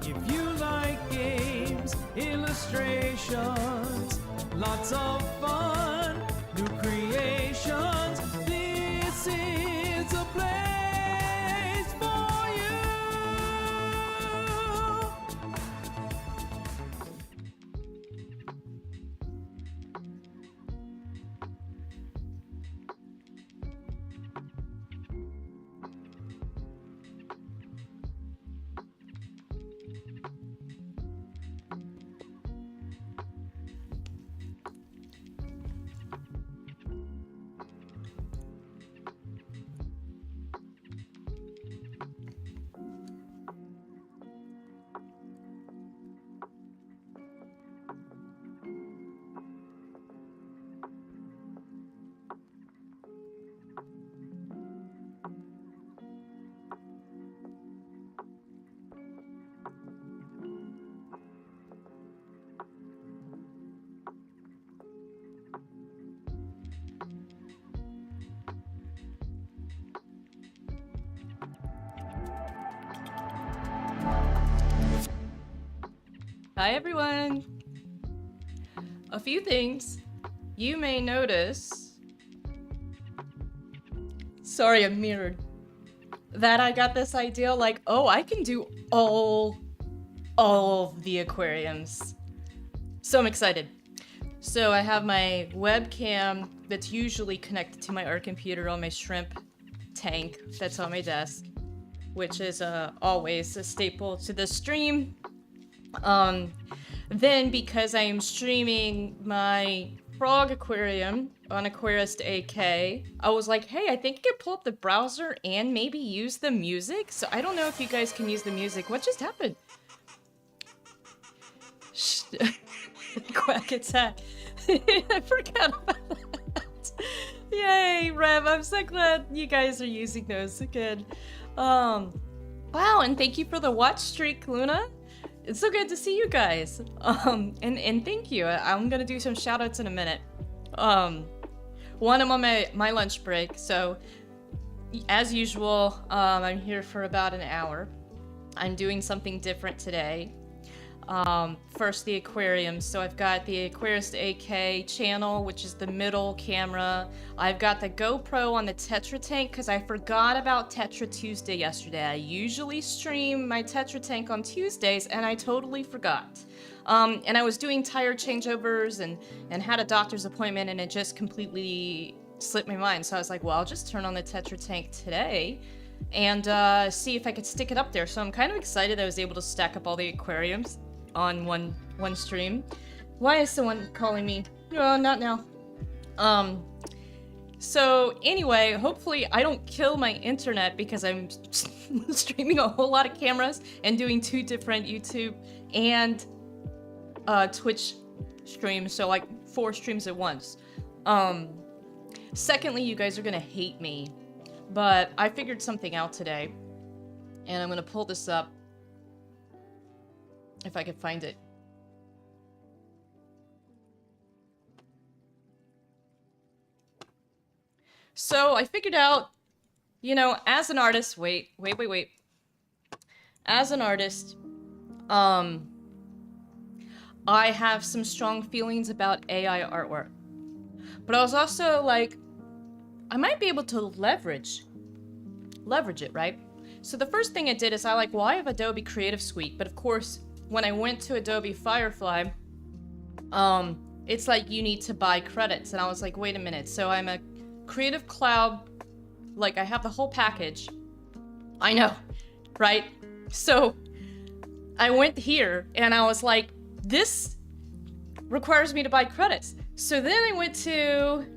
If you like games, illustrations, lots of fun, new creations, this is a place for you. Hi everyone! A few things you may notice. Sorry, I'm mirrored. That I got this idea like, oh, I can do all of the aquariums. So I'm excited. So I have my webcam that's usually connected to my art computer on my shrimp tank that's on my desk, which is always a staple to the stream. Then because I am streaming my frog aquarium on Aquarist AK, I was like, hey, I think I could pull up the browser and maybe use the music. So I don't know if you guys can use the music. What just happened? Quack attack. I forgot about that. Yay, Rev, I'm so glad you guys are using those again. Wow, and thank you for the watch streak, Luna. It's so good to see you guys. And thank you. I'm gonna do some shout outs in a minute. One, I'm on my lunch break, so as usual, I'm here for about an hour. I'm doing something different today. First, the aquariums. So I've got the Aquarist AK channel, which is the middle camera. I've got the GoPro on the Tetra Tank because I forgot about Tetra Tuesday yesterday. I usually stream my Tetra Tank on Tuesdays, and I totally forgot. And I was doing tire changeovers and had a doctor's appointment, and it just completely slipped my mind. So I was like, well, I'll just turn on the Tetra Tank today and see if I could stick it up there. So I'm kind of excited I was able to stack up all the aquariums on one stream. Why is someone calling me? No, not now. So anyway, hopefully I don't kill my internet because I'm streaming a whole lot of cameras and doing 2 different YouTube and Twitch streams, so like 4 streams at once. Secondly, you guys are gonna hate me, but I figured something out today, and I'm gonna pull this up if I could find it. So I figured out, you know, as an artist, wait. As an artist, I have some strong feelings about AI artwork. But I was also like, I might be able to leverage it, right? So the first thing I did is I have Adobe Creative Suite, but of course, when I went to Adobe Firefly, it's like you need to buy credits. And I was like, wait a minute. So I'm a Creative Cloud, like I have the whole package. I know, right? So I went here and I was like, this requires me to buy credits. So then I went to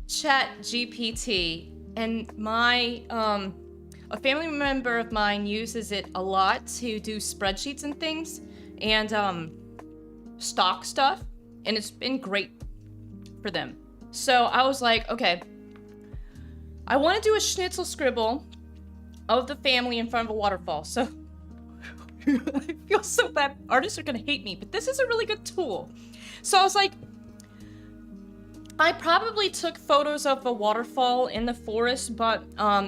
ChatGPT, and a family member of mine uses it a lot to do spreadsheets and things and stock stuff, and it's been great for them. So I was like, okay, I want to do a schnitzel scribble of the family in front of a waterfall. So I feel so bad. Artists are gonna hate me, but this is a really good tool. So I was like, I probably took photos of a waterfall in the forest, but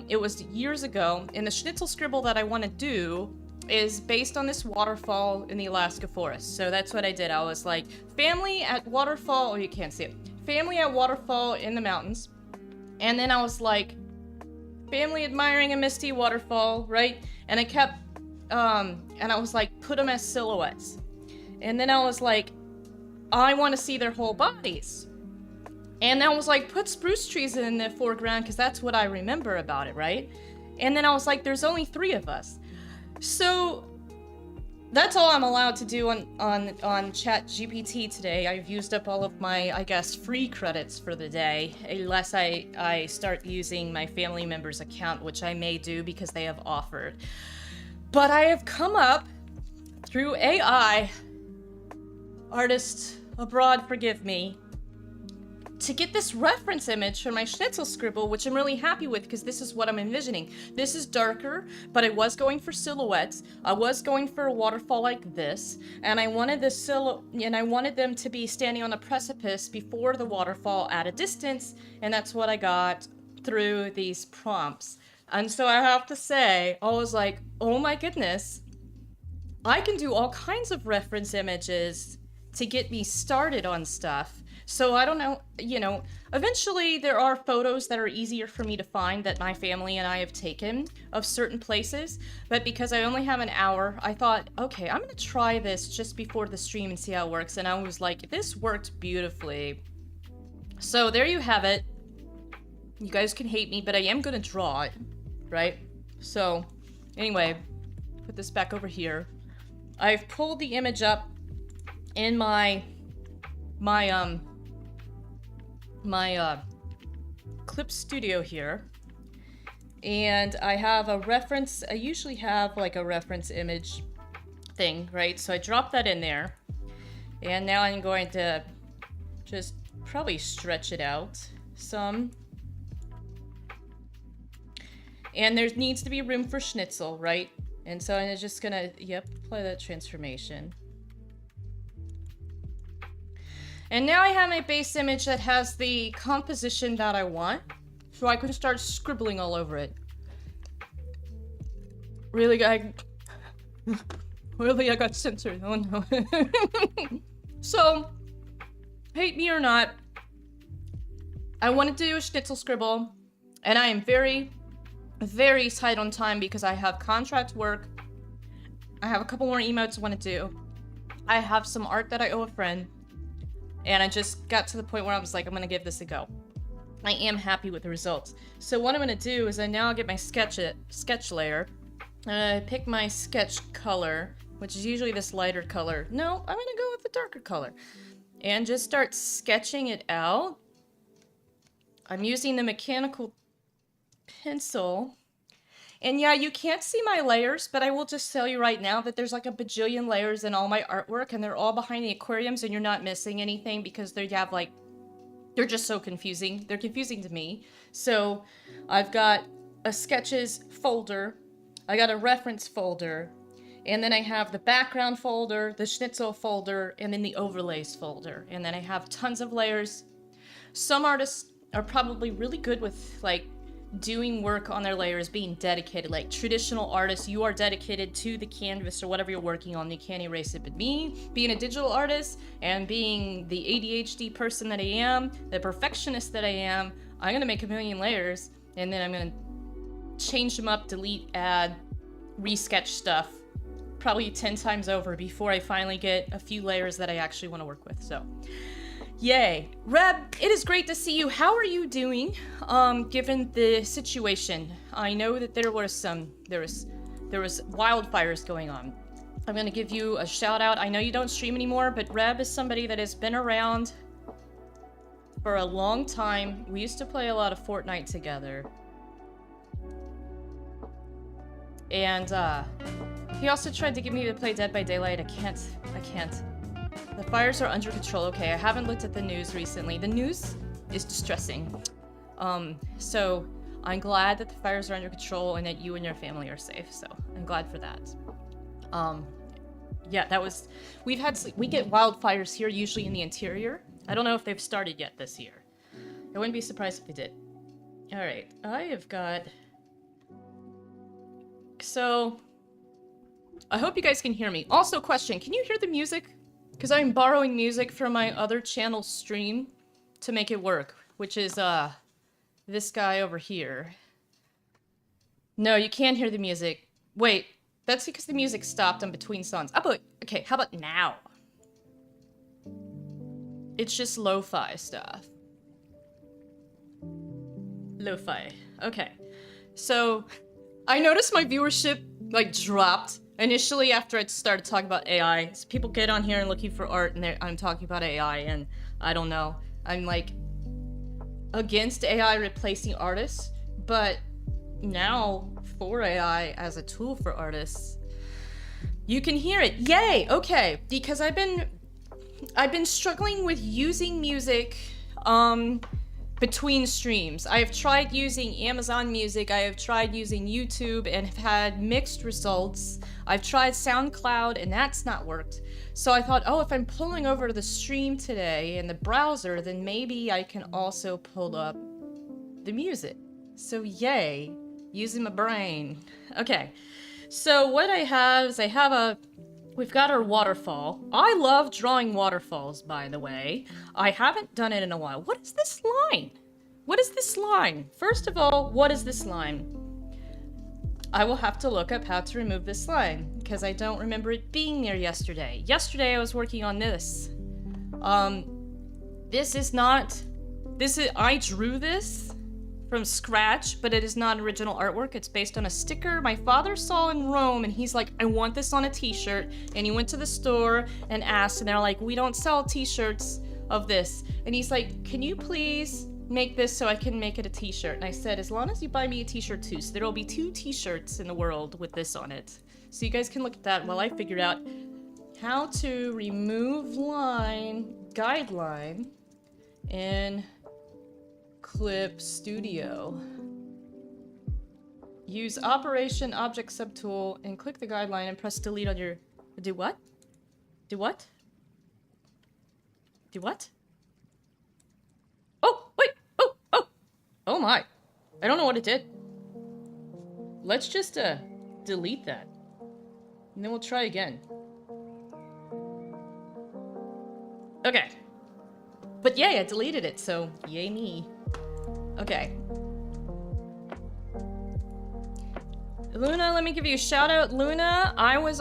it was years ago, and the schnitzel scribble that I want to do is based on this waterfall in the Alaska forest. So that's what I did. I was like, family at waterfall, oh, you can't see it. Family at waterfall in the mountains. And then I was like, family admiring a misty waterfall, right? And I kept, and I was like, put them as silhouettes. And then I was like, I want to see their whole bodies. And then I was like, put spruce trees in the foreground because that's what I remember about it, right? And then I was like, there's only 3 of us. So that's all I'm allowed to do on ChatGPT today. I've used up all of my, I guess, free credits for the day, unless I start using my family member's account, which I may do because they have offered. But I have come up through AI, artists abroad, forgive me, to get this reference image for my schnitzel scribble, which I'm really happy with because this is what I'm envisioning. This is darker, but I was going for silhouettes. I was going for a waterfall like this, and I wanted I wanted them to be standing on a precipice before the waterfall at a distance, and that's what I got through these prompts. And so I have to say, I was like, oh my goodness, I can do all kinds of reference images to get me started on stuff. So I don't know, eventually there are photos that are easier for me to find that my family and I have taken of certain places. But because I only have an hour, I thought, okay, I'm gonna try this just before the stream and see how it works. And I was like, this worked beautifully. So there you have it. You guys can hate me, but I am gonna draw it, right? So anyway, put this back over here. I've pulled the image up in my Clip Studio here, and I have a reference. I usually have like a reference image thing, right? So I dropped that in there, and now I'm going to just probably stretch it out some. And there needs to be room for schnitzel, right? And so I'm just gonna, apply that transformation. And now I have my base image that has the composition that I want. So I can start scribbling all over it. Really, I got censored. Oh no. So, hate me or not, I wanted to do a schnitzel scribble, and I am very, very tight on time because I have contract work. I have a couple more emotes I want to do. I have some art that I owe a friend. And I just got to the point where I was like, I'm going to give this a go. I am happy with the results. So what I'm going to do is I now get my sketch layer. I pick my sketch color, which is usually this lighter color. No, I'm going to go with the darker color. And just start sketching it out. I'm using the mechanical pencil. And yeah, you can't see my layers, but I will just tell you right now that there's like a bajillion layers in all my artwork, and they're all behind the aquariums, and you're not missing anything because they're just so confusing. They're confusing to me. So I've got a sketches folder, I got a reference folder, and then I have the background folder, the schnitzel folder, and then the overlays folder. And then I have tons of layers. Some artists are probably really good with like doing work on their layers, being dedicated. Like traditional artists, you are dedicated to the canvas or whatever you're working on. You can't erase it. But me, being a digital artist and being the ADHD person that I am, the perfectionist that I am, I'm gonna make a million layers, and then I'm gonna change them up, delete, add, resketch stuff probably 10 times over before I finally get a few layers that I actually want to work with. So yay. Reb, it is great to see you. How are you doing, given the situation? I know that there was wildfires going on. I'm gonna give you a shout out. I know you don't stream anymore, but Reb is somebody that has been around for a long time. We used to play a lot of Fortnite together. And, he also tried to get me to play Dead by Daylight. I can't. The fires are under control. Okay, I haven't looked at the news recently. The news is distressing. So I'm glad that the fires are under control and that you and your family are safe. So I'm glad for that. Yeah, we get wildfires here, usually in the interior. I don't know if they've started yet this year. I wouldn't be surprised if they did. All right, I have got... So, I hope you guys can hear me. Also, question, can you hear the music? Because I'm borrowing music from my other channel's stream to make it work, which is, this guy over here. No, you can't hear the music. Wait, that's because the music stopped in between songs. Oh, but, okay, how about now? It's just lo-fi stuff. Lo-fi. Okay. So, I noticed my viewership, like, dropped initially after I started talking about AI. So people get on here and looking for art, and I'm talking about AI, and I don't know. I'm, like, against AI replacing artists, but now for AI as a tool for artists, you can hear it. Yay! Okay, because I've been struggling with using music, between streams. I have tried using Amazon Music, I have tried using YouTube and have had mixed results. I've tried SoundCloud and that's not worked. So I thought, oh, if I'm pulling over to the stream today in the browser, then maybe I can also pull up the music. So yay, Using my brain. Okay. So what I have is we've got our waterfall. I love drawing waterfalls, by the way. I haven't done it in a while. What is this line? What is this line? First of all, what is this line? I will have to look up how to remove this line because I don't remember it being there yesterday. Yesterday I was working on this. I drew this from scratch, but it is not original artwork. It's based on a sticker my father saw in Rome, and he's like, I want this on a t-shirt. And he went to the store and asked, and they're like, we don't sell t-shirts of this. And he's like, can you please make this so I can make it a t-shirt? And I said, as long as you buy me a t-shirt too. So there will be 2 t-shirts in the world with this on it. So you guys can look at that while I figure out how to remove guideline in Clip Studio. Use Operation Object Subtool and click the guideline and press delete on your... Do what? Do what? Do what? Oh, wait! Oh! Oh my! I don't know what it did. Let's just, delete that. And then we'll try again. Okay. But yay, I deleted it, so yay me. Okay. Luna, let me give you a shout out. Luna, I was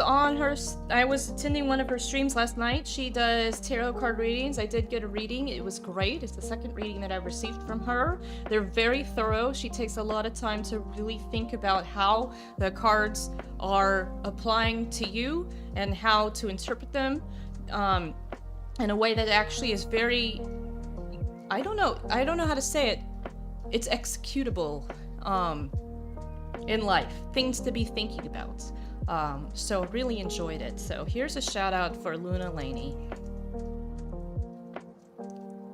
attending one of her streams last night. She does tarot card readings. I did get a reading. It was great. It's the second reading that I've received from her. They're very thorough. She takes a lot of time to really think about how the cards are applying to you and how to interpret them in a way that actually is very, I don't know how to say it. It's executable in life, things to be thinking about. So really enjoyed it. So here's a shout out for Luna Laney.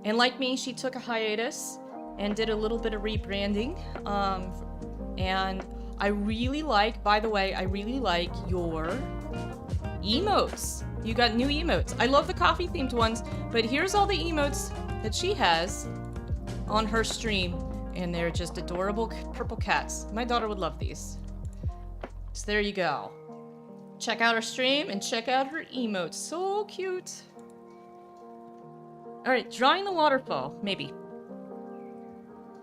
And like me, she took a hiatus and did a little bit of rebranding. And I really like, by the way, I really like your emotes. You got new emotes. I love the coffee themed ones, but here's all the emotes that she has on her stream. And they're just adorable purple cats. My daughter would love these. So there you go. Check out her stream and check out her emotes. So cute. Alright, drawing the waterfall. Maybe.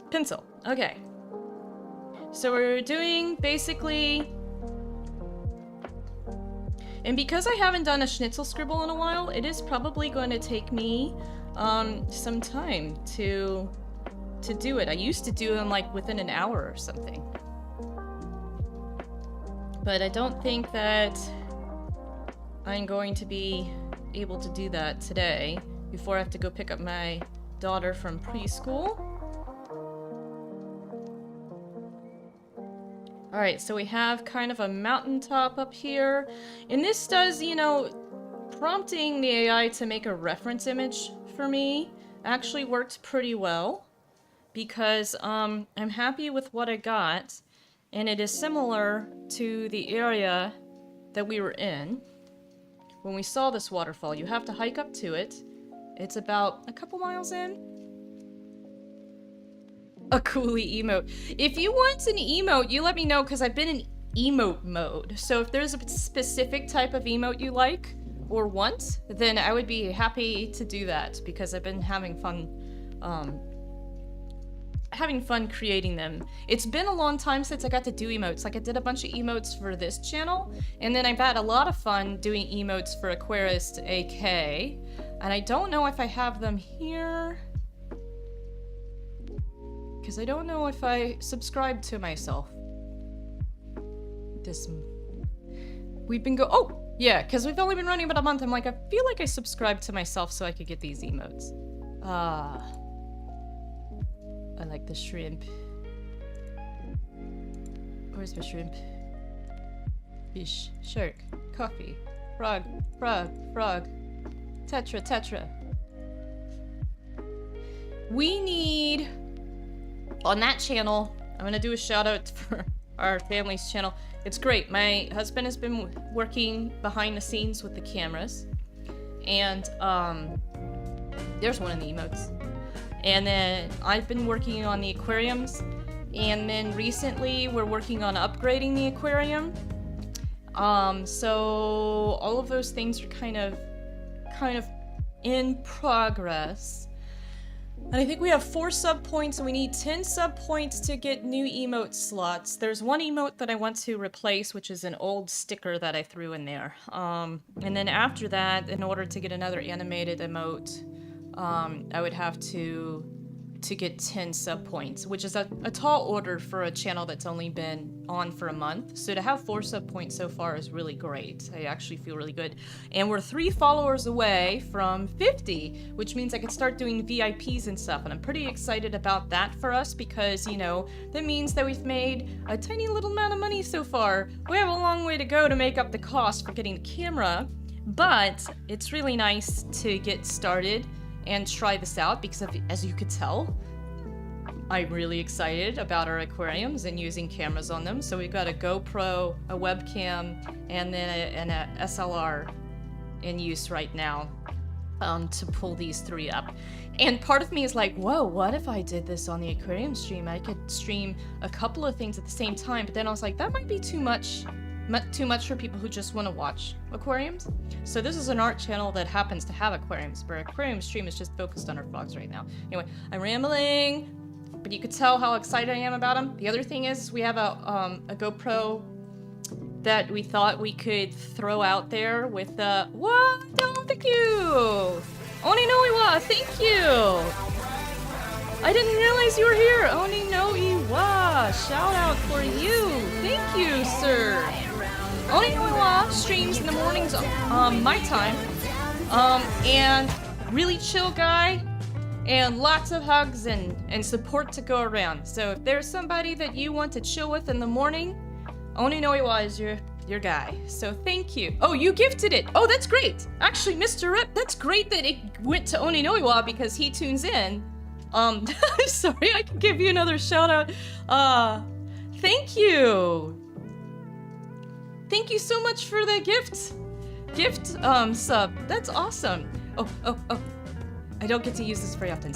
Pencil. Okay. So we're doing basically... And because I haven't done a schnitzel scribble in a while, it is probably going to take me some time to do it. I used to do them like within an hour or something. But I don't think that I'm going to be able to do that today before I have to go pick up my daughter from preschool. Alright, so we have kind of a mountaintop up here. And this does, you know, prompting the AI to make a reference image for me actually worked pretty well. Because I'm happy with what I got, and it is similar to the area that we were in when we saw this waterfall. You have to hike up to it. It's about a couple miles in. A coolie emote. If you want an emote, you let me know, because I've been in emote mode. So if there's a specific type of emote you like or want, then I would be happy to do that, because I've been having fun creating them. It's been a long time since I got to do emotes. Like, I did a bunch of emotes for this channel, and then I've had a lot of fun doing emotes for Aquarist AK, and I don't know if I have them here, because I don't know if I subscribed to myself. Oh, yeah, because we've only been running about a month. I'm like, I feel like I subscribed to myself so I could get these emotes. I like the shrimp. Where's my shrimp? Fish, shark, coffee, frog, tetra. We need, on that channel, I'm gonna do a shout out for our family's channel. It's great. My husband has been working behind the scenes with the cameras, and there's one of the emotes. And then I've been working on the aquariums, And then recently we're working on upgrading the aquarium. So all of those things are kind of in progress. And I think we have 4 sub points and we need 10 sub points to get new emote slots. There's one emote that I want to replace, which is an old sticker that I threw in there. And then after that, in order to get another animated emote, I would have to get 10 sub points, which is a tall order for a channel that's only been on for a month. So to have 4 sub points so far is really great. I actually feel really good. And we're 3 followers away from 50, which means I could start doing VIPs and stuff. And I'm pretty excited about that for us because, you know, that means that we've made a tiny little amount of money so far. We have a long way to go to make up the cost for getting the camera, but it's really nice to get started and try this out because as you could tell, I'm really excited about our aquariums and using cameras on them. So we've got a GoPro, a webcam, and then a SLR in use right now to pull these 3 up. And part of me is like, whoa, what if I did this on the aquarium stream? I could stream a couple of things at the same time, but then I was like, that might be too much for people who just want to watch aquariums. So this is an art channel that happens to have aquariums, but our aquarium stream is just focused on our vlogs right now. Anyway, I'm rambling, but you could tell how excited I am about them. The other thing is we have a GoPro that we thought we could throw out there with what? Oh, thank you! Oninoiwa, thank you! I didn't realize you were here! Oninoiwa! Shout out for you! Thank you, sir! Oninoiwa streams in the mornings my time. And really chill guy. And lots of hugs and support to go around. So if there's somebody that you want to chill with in the morning, Oninoiwa is your guy. So thank you. Oh, you gifted it! Oh, that's great! Actually, Mr. Rip, that's great that it went to Oninoiwa because he tunes in. Sorry, I can give you another shout out. Thank you! Thank you so much for the gift sub. That's awesome. Oh. I don't get to use this very often.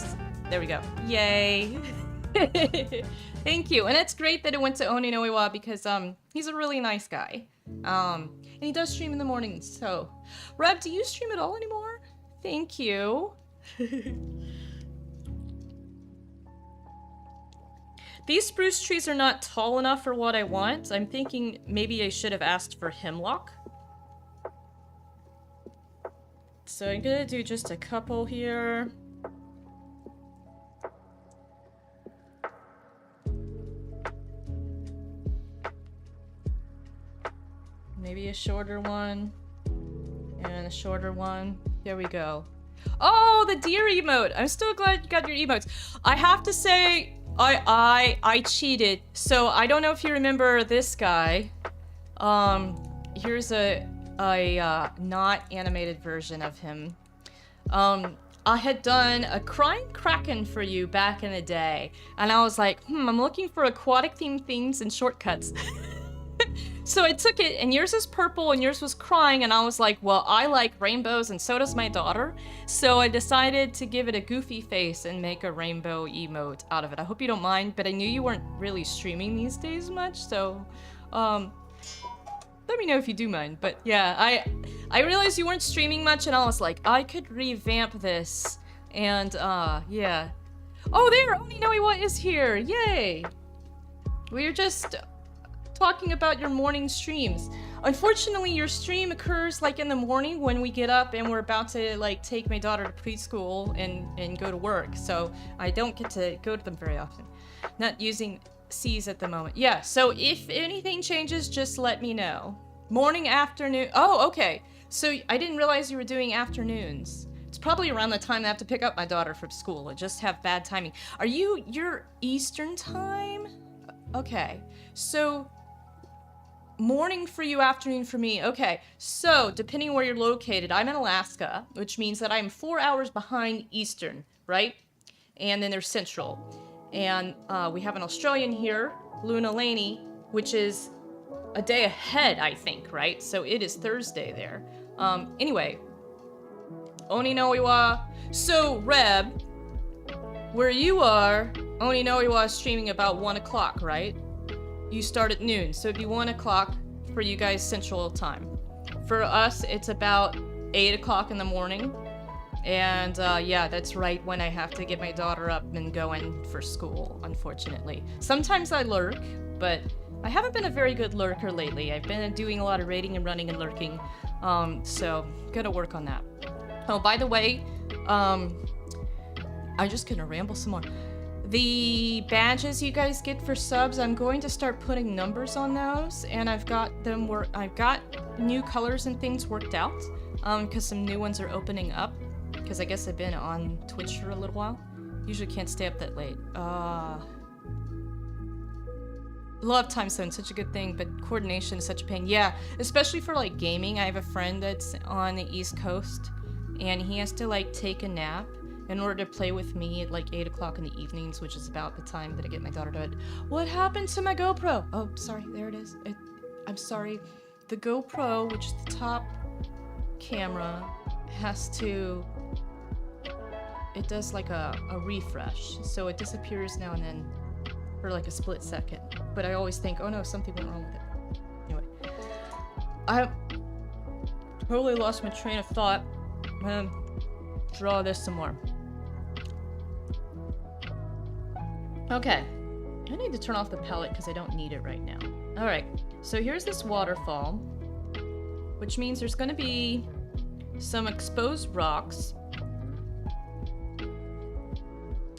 There we go. Yay. Thank you. And it's great that it went to Oninoiwa because he's a really nice guy. And he does stream in the mornings, so. Reb, do you stream at all anymore? Thank you. These spruce trees are not tall enough for what I want. I'm thinking maybe I should have asked for hemlock. So I'm gonna do just a couple here. Maybe a shorter one. And a shorter one. There we go. Oh, the deer emote! I'm still glad you got your emotes. I have to say, I cheated. So I don't know if you remember this guy. Here's a not animated version of him. I had done a crying kraken for you back in the day, and I was like, I'm looking for aquatic themed things and shortcuts. So I took it, and yours is purple, and yours was crying, and I was like, well, I like rainbows, and so does my daughter. So I decided to give it a goofy face and make a rainbow emote out of it. I hope you don't mind, but I knew you weren't really streaming these days much, so, let me know if you do mind. But yeah, I realized you weren't streaming much, and I was like, I could revamp this, and, yeah. Oh, there! Oninoiwa is here! Yay! We're just talking about your morning streams. Unfortunately, your stream occurs like in the morning when we get up and we're about to like take my daughter to preschool and go to work. So I don't get to go to them very often. Not using C's at the moment. Yeah, so if anything changes, just let me know. Morning, afternoon. Oh, okay. So I didn't realize you were doing afternoons. It's probably around the time I have to pick up my daughter from school. I just have bad timing. You're Eastern time? Okay. So morning for you, afternoon for me. Okay, so depending where you're located, I'm in Alaska, which means that I'm 4 hours behind Eastern, right? And then there's Central. And we have an Australian here, Luna Laney, which is a day ahead, I think, right? So it is Thursday there. Anyway, Oninoiwa. So, Reb, where you are, Oninoiwa is streaming about 1 o'clock, right? You start at noon, so it'd be 1 o'clock for you guys Central Time. For us, it's about 8 o'clock in the morning. And yeah, that's right when I have to get my daughter up and going for school, unfortunately. Sometimes I lurk, but I haven't been a very good lurker lately. I've been doing a lot of raiding and running and lurking, so gotta work on that. Oh, by the way, I'm just gonna ramble some more. The badges you guys get for subs, I'm going to start putting numbers on those, and I've got new colors and things worked out, because some new ones are opening up, because I guess I've been on Twitch for a little while. Usually can't stay up that late. Love time zone, such a good thing, but coordination is such a pain. Yeah, especially for like gaming. I have a friend that's on the East Coast, and he has to like take a nap in order to play with me at like 8 o'clock in the evenings, which is about the time that I get my daughter to bed. What happened to my GoPro? Oh, sorry, there it is. I'm sorry. The GoPro, which is the top camera, has to... It does like a refresh, so it disappears now and then for like a split second. But I always think, oh no, something went wrong with it. Anyway. I totally lost my train of thought. I'm gonna draw this some more. Okay. I need to turn off the palette because I don't need it right now. Alright, so here's this waterfall, which means there's gonna be some exposed rocks.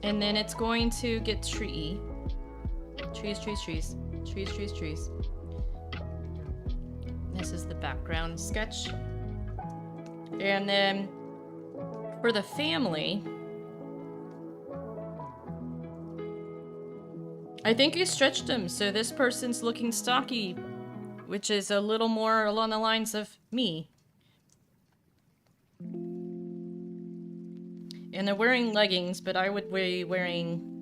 And then it's going to get trees. Trees. This is the background sketch. And then for the family, I think I stretched them so this person's looking stocky, which is a little more along the lines of me. And they're wearing leggings, but I would be wearing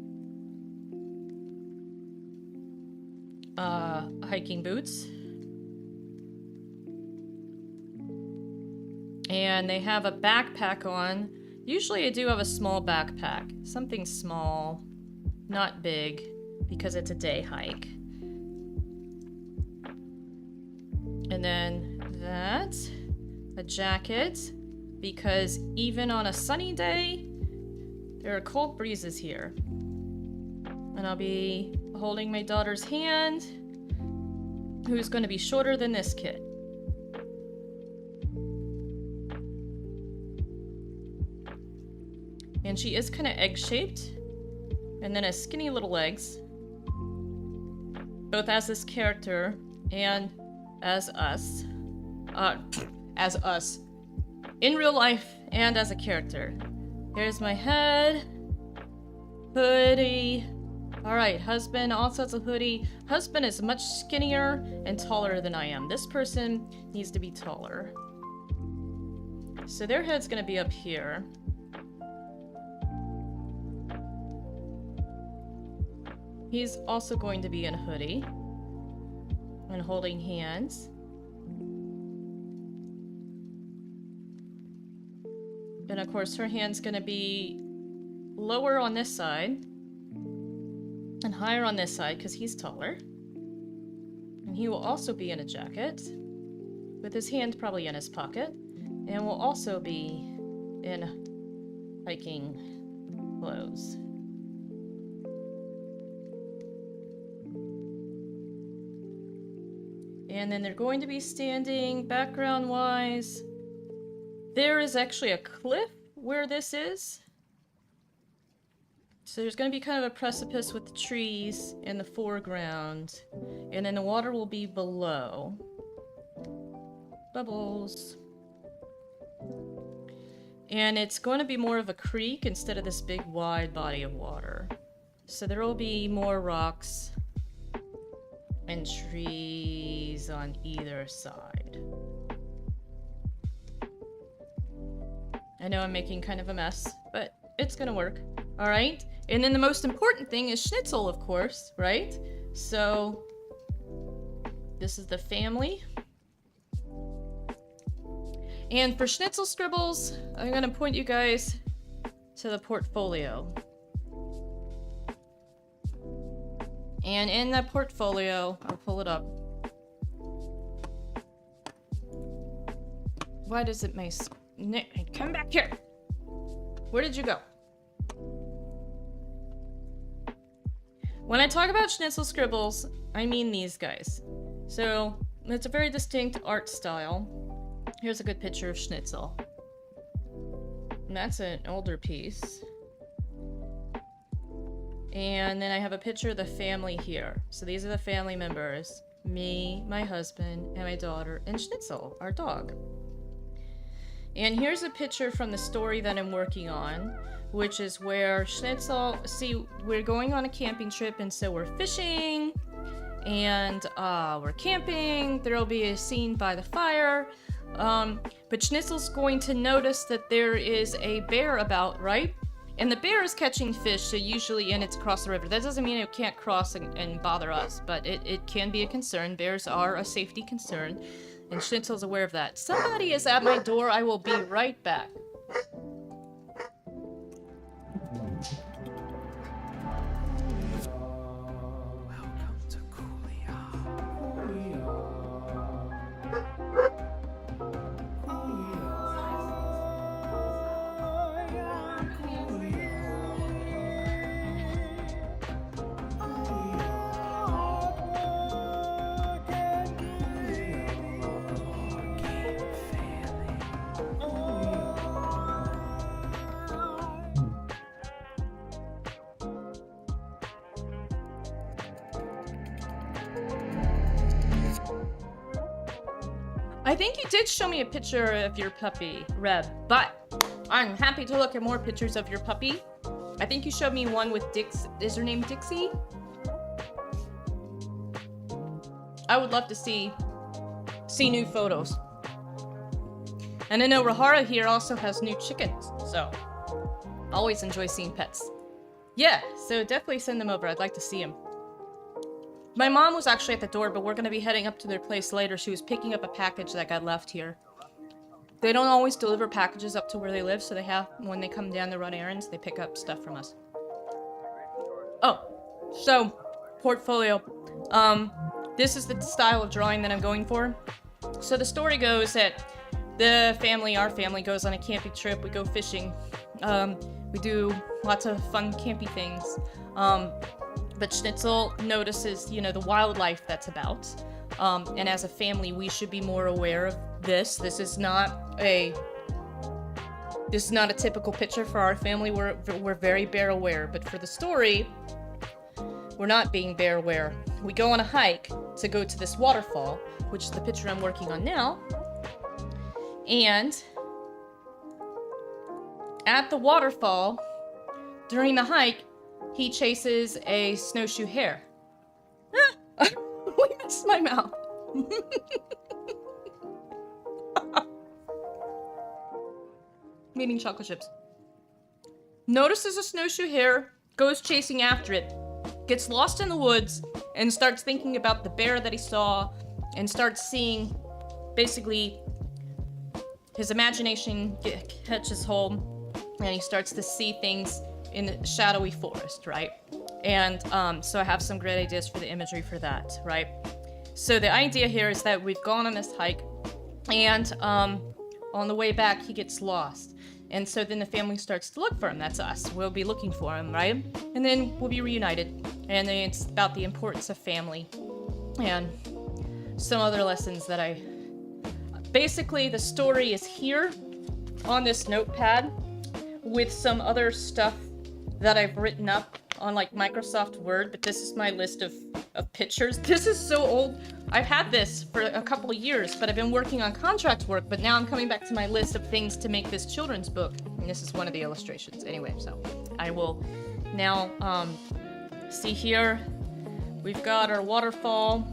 hiking boots. And they have a backpack on. Usually I do have a small backpack. Something small, not big, because it's a day hike. And then that, a jacket, because even on a sunny day, there are cold breezes here. And I'll be holding my daughter's hand, who's going to be shorter than this kid. And she is kind of egg-shaped, and then has skinny little legs, both as this character and as us. As us. In real life and as a character. Here's my head. Hoodie. Alright, husband also has a hoodie. Husband is much skinnier and taller than I am. This person needs to be taller. So their head's gonna be up here. He's also going to be in a hoodie. And holding hands. And of course her hand's gonna be lower on this side. And higher on this side, because he's taller. And he will also be in a jacket. With his hand probably in his pocket. And will also be in hiking clothes. And then they're going to be standing background-wise. There is actually a cliff where this is. So there's going to be kind of a precipice with the trees in the foreground. And then the water will be below. Bubbles. And it's going to be more of a creek instead of this big wide body of water. So there will be more rocks and trees on either side. I know I'm making kind of a mess, but it's gonna work. All right? And then the most important thing is schnitzel, of course, right? So this is the family. And for schnitzel scribbles, I'm gonna point you guys to the portfolio. And in that portfolio, I'll pull it up. Why does it make... Come back here! Where did you go? When I talk about Schnitzel scribbles, I mean these guys. So, it's a very distinct art style. Here's a good picture of Schnitzel. And that's an older piece. And then I have a picture of the family here. So these are the family members. Me, my husband, and my daughter, and Schnitzel, our dog. And here's a picture from the story that I'm working on, which is where Schnitzel... See, we're going on a camping trip, and so we're fishing, and we're camping. There'll be a scene by the fire. But Schnitzel's going to notice that there is a bear about, right? And the bear is catching fish, so usually, and it's across the river. That doesn't mean it can't cross and bother us, but it can be a concern. Bears are a safety concern, and Schnitzel's aware of that. Somebody is at my door. I will be right back. Welcome to I think you did show me a picture of your puppy, Reb, but I'm happy to look at more pictures of your puppy. I think you showed me one with Dix. Is her name Dixie? I would love to see new photos. And I know Rahara here also has new chickens, so always enjoy seeing pets. Yeah, so definitely send them over. I'd like to see them. My mom was actually at the door, but we're going to be heading up to their place later. She was picking up a package that got left here. They don't always deliver packages up to where they live, so they have, when they come down to run errands, they pick up stuff from us. Oh, so, portfolio. This is the style of drawing that I'm going for. So the story goes that our family goes on a camping trip. We go fishing. We do lots of fun campy things. But Schnitzel notices, the wildlife that's about. And as a family, we should be more aware of this. This is not a typical picture for our family. We're very bear aware. But for the story, we're not being bear aware. We go on a hike to go to this waterfall, which is the picture I'm working on now. And at the waterfall, during the hike, he chases a snowshoe hare. Ah! We missed my mouth. I'm eating chocolate chips. Notices a snowshoe hare, goes chasing after it, gets lost in the woods, and starts thinking about the bear that he saw, and starts seeing, basically, his imagination catches hold, and he starts to see things in the shadowy forest, right? And so I have some great ideas for the imagery for that, right? So the idea here is that we've gone on this hike, and on the way back, he gets lost. And so then the family starts to look for him. That's us. We'll be looking for him, right? And then we'll be reunited. And then it's about the importance of family and some other lessons that I... Basically, the story is here on this notepad with some other stuff that I've written up on like Microsoft Word, but this is my list of pictures. This is so old. I've had this for a couple of years, but I've been working on contract work, but now I'm coming back to my list of things to make this children's book. And this is one of the illustrations. Anyway, so I will now see here. We've got our waterfall.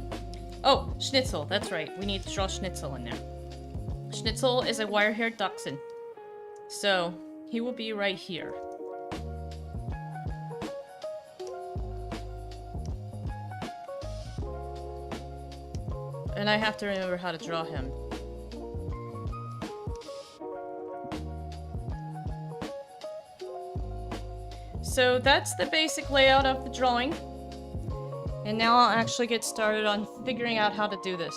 Oh, Schnitzel, that's right. We need to draw Schnitzel in there. Schnitzel is a wire-haired dachshund. So he will be right here. And I have to remember how to draw him. So that's the basic layout of the drawing. And now I'll actually get started on figuring out how to do this,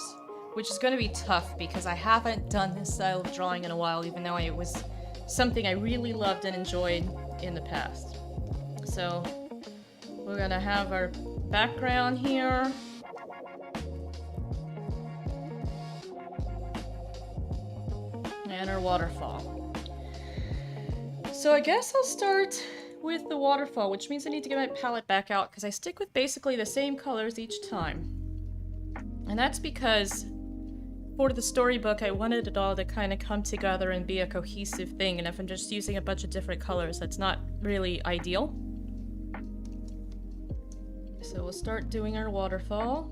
which is going to be tough because I haven't done this style of drawing in a while, even though it was something I really loved and enjoyed in the past. So we're going to have our background here. And our waterfall. So I guess I'll start with the waterfall, which means I need to get my palette back out because I stick with basically the same colors each time. And that's because for the storybook, I wanted it all to kind of come together and be a cohesive thing, and if I'm just using a bunch of different colors, that's not really ideal. So we'll start doing our waterfall.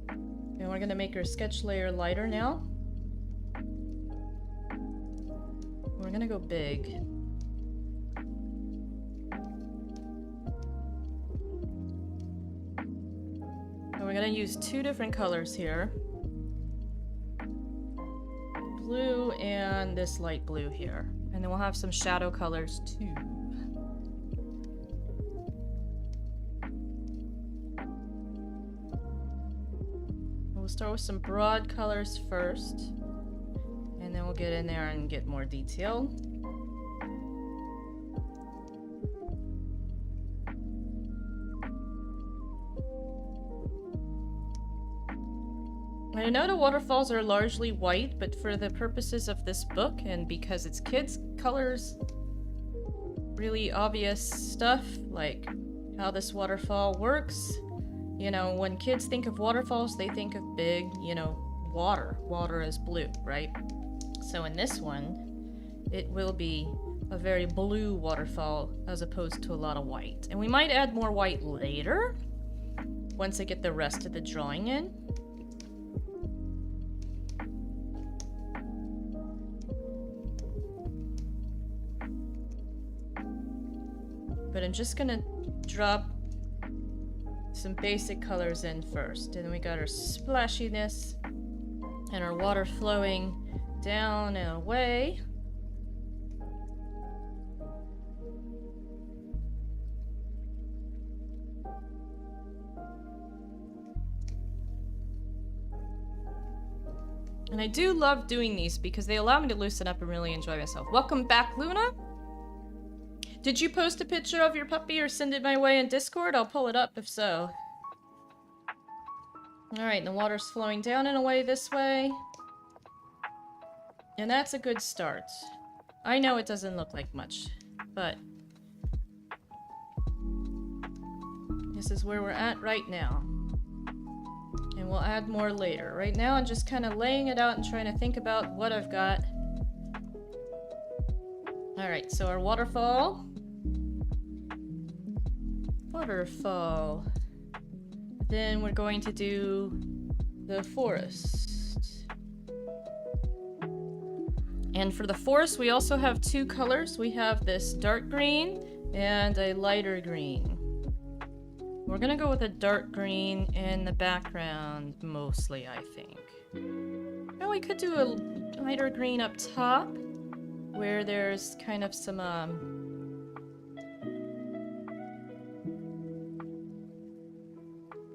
And we're gonna make our sketch layer lighter now. We're gonna go big. And we're gonna use two different colors here. Blue and this light blue here. And then we'll have some shadow colors too. We'll start with some broad colors first. And then we'll get in there and get more detail. I know the waterfalls are largely white, but for the purposes of this book, and because it's kids' colors, really obvious stuff, like how this waterfall works. You know, when kids think of waterfalls, they think of big, you know, water. Water is blue, right? So in this one, it will be a very blue waterfall as opposed to a lot of white. And we might add more white later, once I get the rest of the drawing in. But I'm just gonna drop some basic colors in first. And then we got our splashiness and our water flowing down and away. And I do love doing these because they allow me to loosen up and really enjoy myself. Welcome back, Luna. Did you post a picture of your puppy or send it my way in Discord? I'll pull it up if so. Alright, the water's flowing down and away this way. And that's a good start. I know it doesn't look like much, but this is where we're at right now. And we'll add more later. Right now I'm just kind of laying it out and trying to think about what I've got. Alright, so our waterfall. Waterfall. Then we're going to do the forest. And for the forest, we also have two colors. We have this dark green and a lighter green. We're gonna go with a dark green in the background mostly, I think. Oh, we could do a lighter green up top where there's kind of some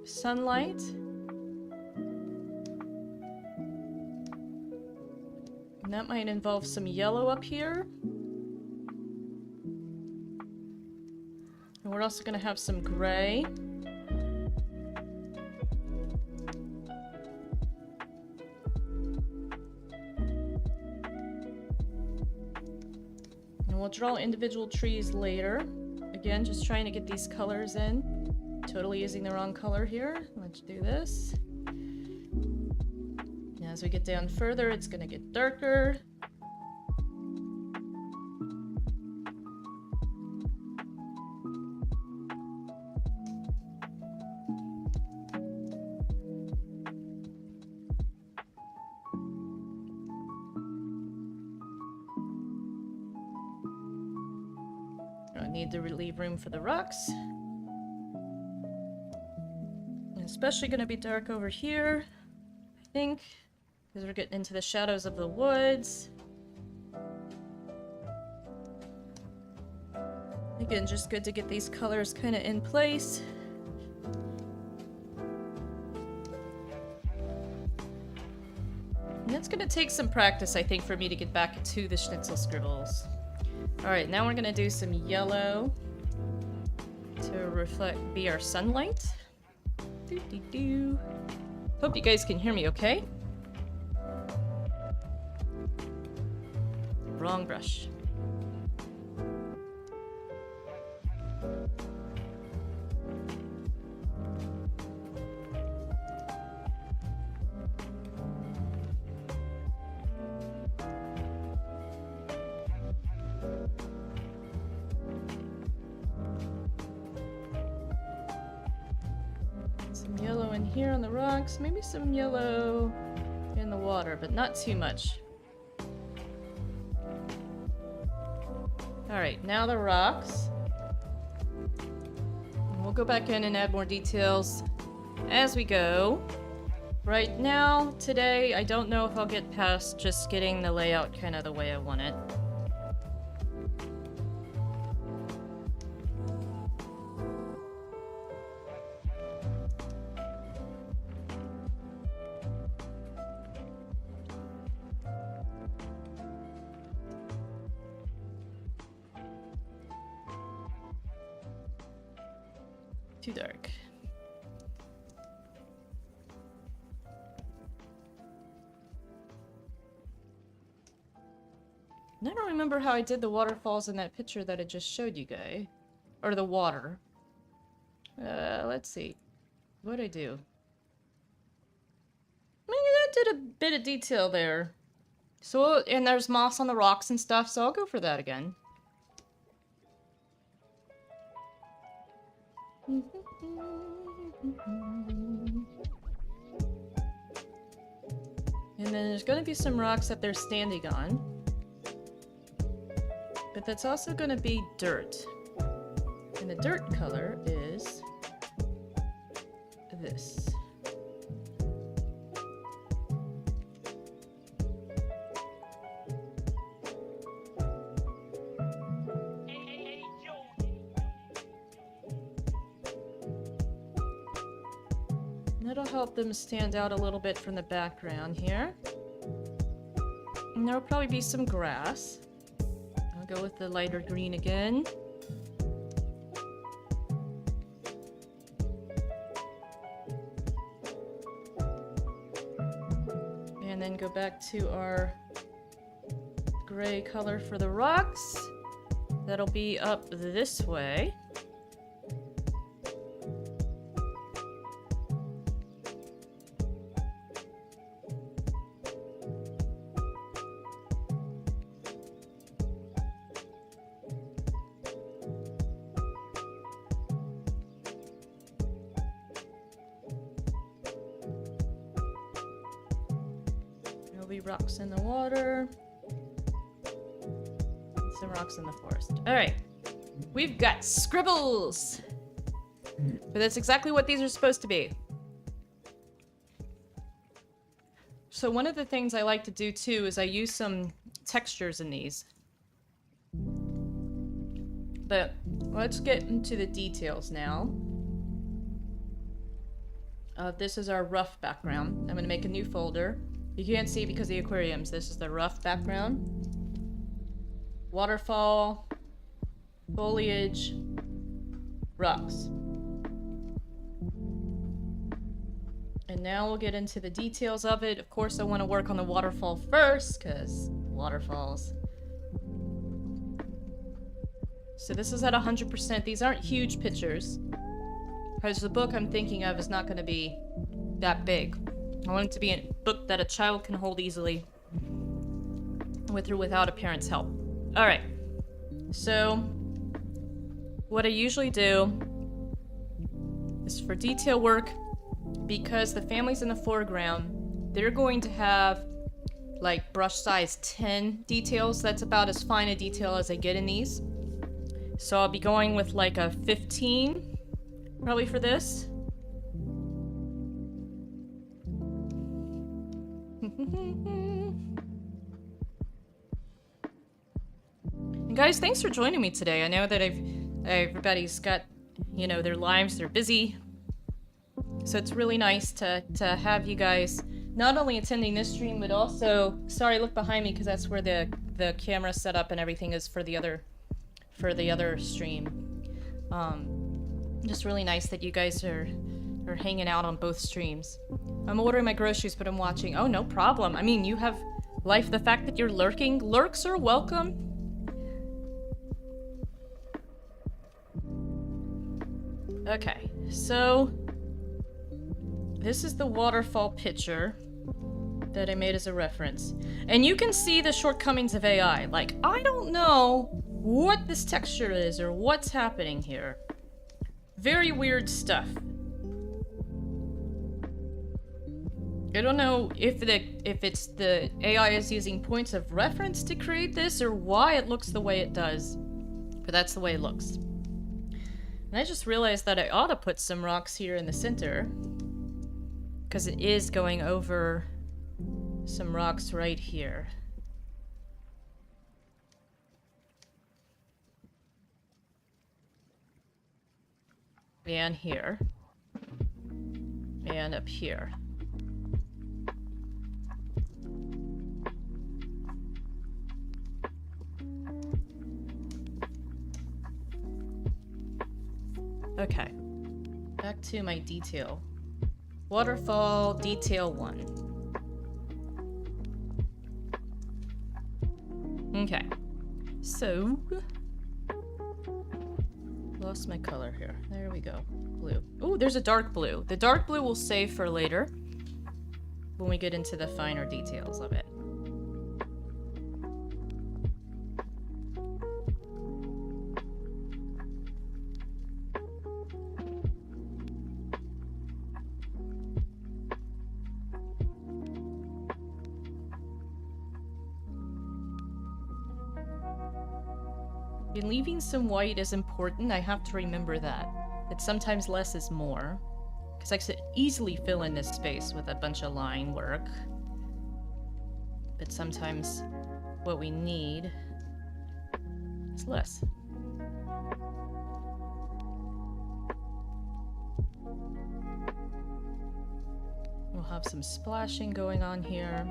sunlight. And that might involve some yellow up here. And we're also going to have some gray. And we'll draw individual trees later. Again, just trying to get these colors in. Totally using the wrong color here. Let's do this. And as we get down further, it's going to get darker. I need to leave room for the rocks. Especially going to be dark over here, I think, because we're getting into the shadows of the woods. Again, just good to get these colors kind of in place. It's gonna take some practice, I think, for me to get back to the schnitzel scribbles. Alright, now we're gonna do some yellow to be our sunlight. Doo-doo-doo. Hope you guys can hear me okay. Wrong brush. Some yellow in here on the rocks, maybe some yellow in the water, but not too much. Alright, now the rocks. And we'll go back in and add more details as we go. Right now, today, I don't know if I'll get past just getting the layout kind of the way I want it. Too dark. I don't remember how I did the waterfalls in that picture that I just showed you guys. Or the water. Let's see. What'd I do? Maybe that did a bit of detail there. So, and there's moss on the rocks and stuff, so I'll go for that again. And then there's going to be some rocks that they're standing on. But that's also going to be dirt. And the dirt color is this. That'll help them stand out a little bit from the background here. And there'll probably be some grass. I'll go with the lighter green again. And then go back to our gray color for the rocks. That'll be up this way. Rocks in the water. Some rocks in the forest. Alright. We've got scribbles! But that's exactly what these are supposed to be. So one of the things I like to do too is I use some textures in these. But let's get into the details now. This is our rough background. I'm going to make a new folder. You can't see because of the aquariums. This is the rough background. Waterfall, foliage, rocks. And now we'll get into the details of it. Of course, I want to work on the waterfall first, because waterfalls. So this is at 100%. These aren't huge pictures, because the book I'm thinking of is not going to be that big. I want it to be a book that a child can hold easily, with or without a parent's help. Alright, so what I usually do is for detail work, because the family's in the foreground, they're going to have like brush size 10 details. That's about as fine a detail as I get in these. So I'll be going with like a 15, probably for this. And guys, thanks for joining me today. I know that everybody's got, you know, their lives, they're busy. So it's really nice to have you guys not only attending this stream, but also, sorry, look behind me because that's where the camera setup and everything is for the other stream. Just really nice that you guys are hanging out on both streams. I'm ordering my groceries, but I'm watching. Oh, no problem. I mean, you have life. The fact that you're lurking, lurks are welcome. Okay, so this is the waterfall picture that I made as a reference. And you can see the shortcomings of AI. Like, I don't know what this texture is or what's happening here. Very weird stuff. I don't know if it's the AI is using points of reference to create this or why it looks the way it does. But that's the way it looks. And I just realized that I ought to put some rocks here in the center, because it is going over some rocks right here. And here. And up here. Okay, back to my detail. Waterfall detail 1. Okay, so lost my color here. There we go. Blue. Oh, there's a dark blue. The dark blue we'll save for later when we get into the finer details of it. And leaving some white is important. I have to remember that sometimes less is more, because I could easily fill in this space with a bunch of line work, but sometimes what we need is less. We'll have some splashing going on here.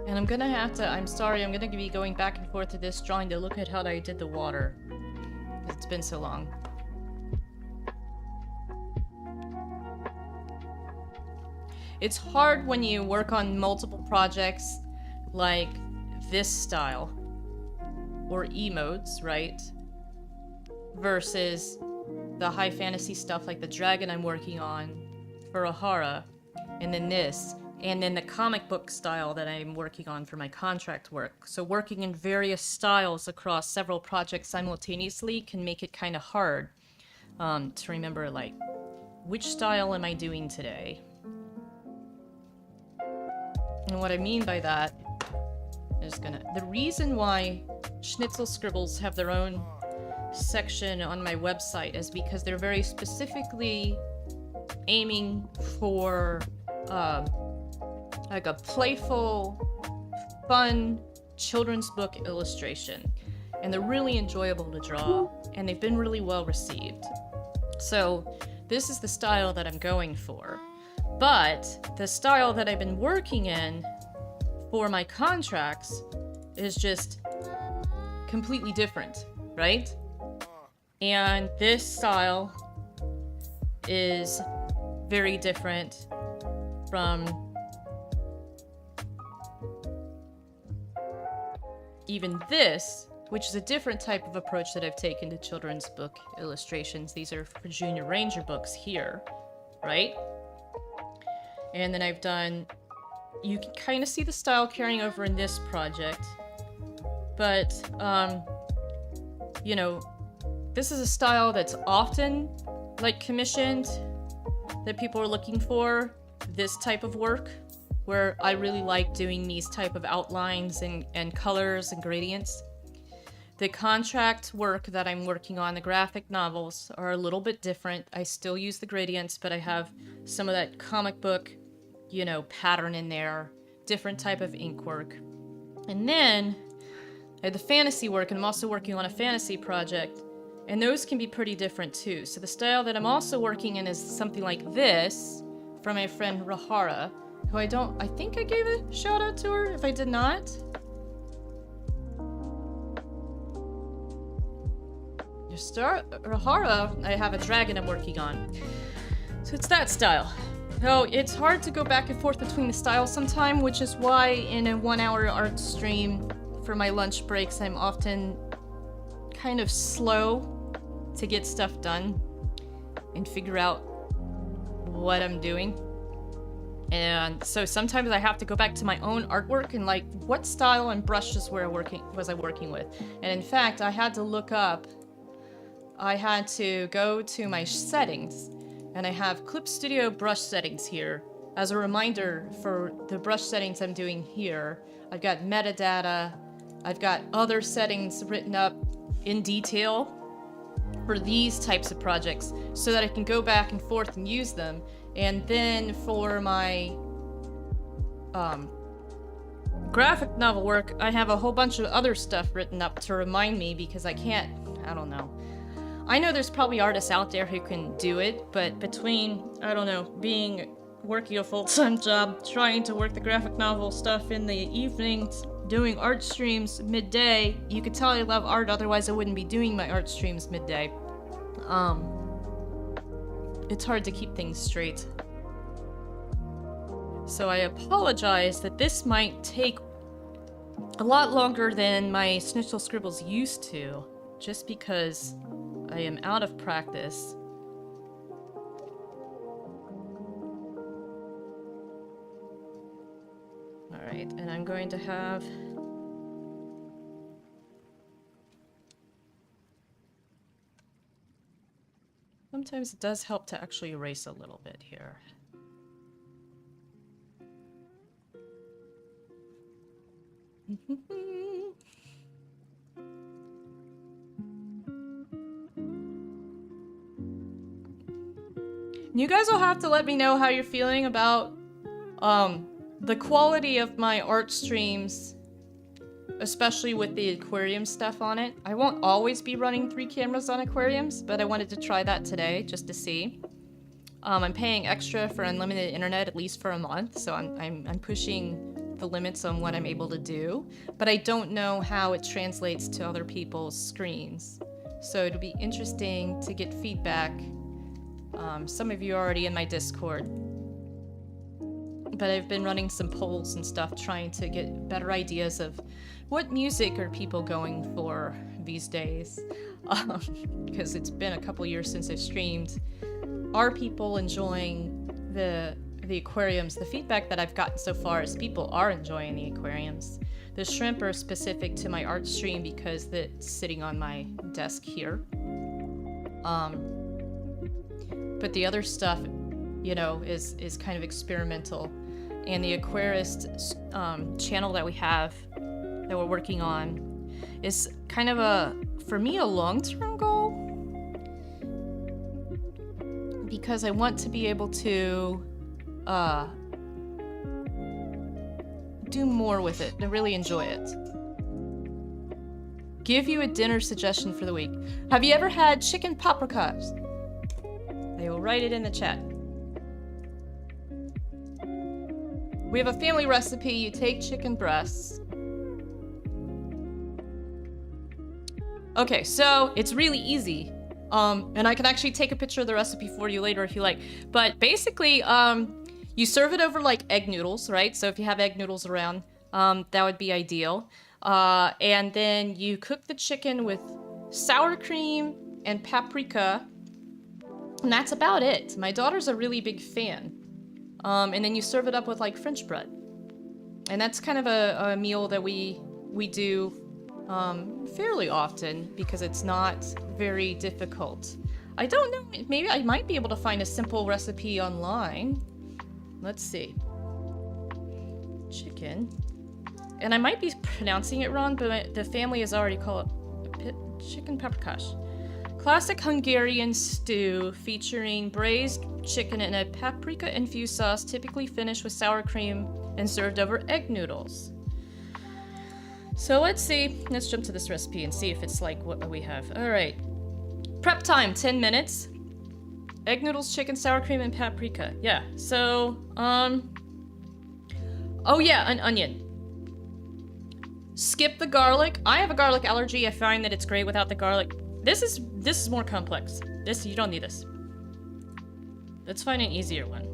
And I'm gonna have to, I'm sorry, I'm gonna be going back and forth to this drawing to look at how I did the water. It's been so long. It's hard when you work on multiple projects like this style, or emotes, right? Versus the high fantasy stuff like the dragon I'm working on for Ahara, and then this. And then the comic book style that I'm working on for my contract work. So working in various styles across several projects simultaneously can make it kind of hard to remember, like, which style am I doing today? And what I mean by that is the reason why Schnitzel Scribbles have their own section on my website is because they're very specifically aiming for like a playful, fun children's book illustration. And they're really enjoyable to draw, and they've been really well received. So this is the style that I'm going for. But the style that I've been working in for my contracts is just completely different, right? And this style is very different from even this, which is a different type of approach that I've taken to children's book illustrations. These are for Junior Ranger books here, right? And then I've done, you can kind of see the style carrying over in this project, but, you know, this is a style that's often, like, commissioned, that people are looking for, this type of work, where I really like doing these type of outlines and colors and gradients. The contract work that I'm working on, the graphic novels, are a little bit different. I still use the gradients, but I have some of that comic book, you know, pattern in there, different type of ink work. And then I have the fantasy work, and I'm also working on a fantasy project, and those can be pretty different too. So the style that I'm also working in is something like this from my friend Rahara, who I think I gave a shout out to her. If I did not, Rahara, I have a dragon I'm working on. So it's that style. So it's hard to go back and forth between the styles sometime, which is why in a 1-hour art stream for my lunch breaks, I'm often kind of slow to get stuff done and figure out what I'm doing. And so sometimes I have to go back to my own artwork and like, what style and brushes was I working with? And in fact, I had to go to my settings, and I have Clip Studio brush settings here. As a reminder for the brush settings I'm doing here, I've got metadata, I've got other settings written up in detail for these types of projects so that I can go back and forth and use them. And then for my graphic novel work, I have a whole bunch of other stuff written up to remind me, because I don't know. I know there's probably artists out there who can do it, but between, working a full-time job, trying to work the graphic novel stuff in the evenings, doing art streams midday, you could tell I love art, otherwise I wouldn't be doing my art streams midday. It's hard to keep things straight. So I apologize that this might take a lot longer than my Snitchel Scribbles used to, just because I am out of practice. Alright, and I'm going to have... Sometimes it does help to actually erase a little bit here. You guys will have to let me know how you're feeling about the quality of my art streams, especially with the aquarium stuff on it. I won't always be running 3 cameras on aquariums, but I wanted to try that today just to see. I'm paying extra for unlimited internet at least for a month, so I'm pushing the limits on what I'm able to do, but I don't know how it translates to other people's screens. So it'll be interesting to get feedback. Some of you are already in my Discord, but I've been running some polls and stuff trying to get better ideas of what music are people going for these days, because it's been a couple years since I've streamed. Are people enjoying the aquariums? The feedback that I've gotten so far is people are enjoying the aquariums. The shrimp are specific to my art stream because it's sitting on my desk here. But the other stuff, you know, is kind of experimental. And the aquarist channel that we have, that we're working on, is kind of for me, a long-term goal. Because I want to be able to do more with it and really enjoy it. Give you a dinner suggestion for the week. Have you ever had chicken paprikas? I will write it in the chat. We have a family recipe. You take chicken breasts. Okay, so it's really easy. And I can actually take a picture of the recipe for you later if you like. But basically, you serve it over like egg noodles, right? So if you have egg noodles around, that would be ideal. And then you cook the chicken with sour cream and paprika. And that's about it. My daughter's a really big fan. And then you serve it up with like French bread. And that's kind of a meal that we do fairly often because it's not very difficult. I don't know, maybe I might be able to find a simple recipe online. Let's see. chicken. And I might be pronouncing it wrong, but the family has already called it chicken paprikash. Classic Hungarian stew featuring braised chicken in a paprika-infused sauce, typically finished with sour cream and served over egg noodles. So let's see. Let's jump to this recipe and see if it's like what we have. All right. Prep time, 10 minutes. Egg noodles, chicken, sour cream, and paprika. Yeah, so, oh yeah, an onion. Skip the garlic. I have a garlic allergy. I find that it's great without the garlic. This is more complex. This, you don't need this. Let's find an easier one.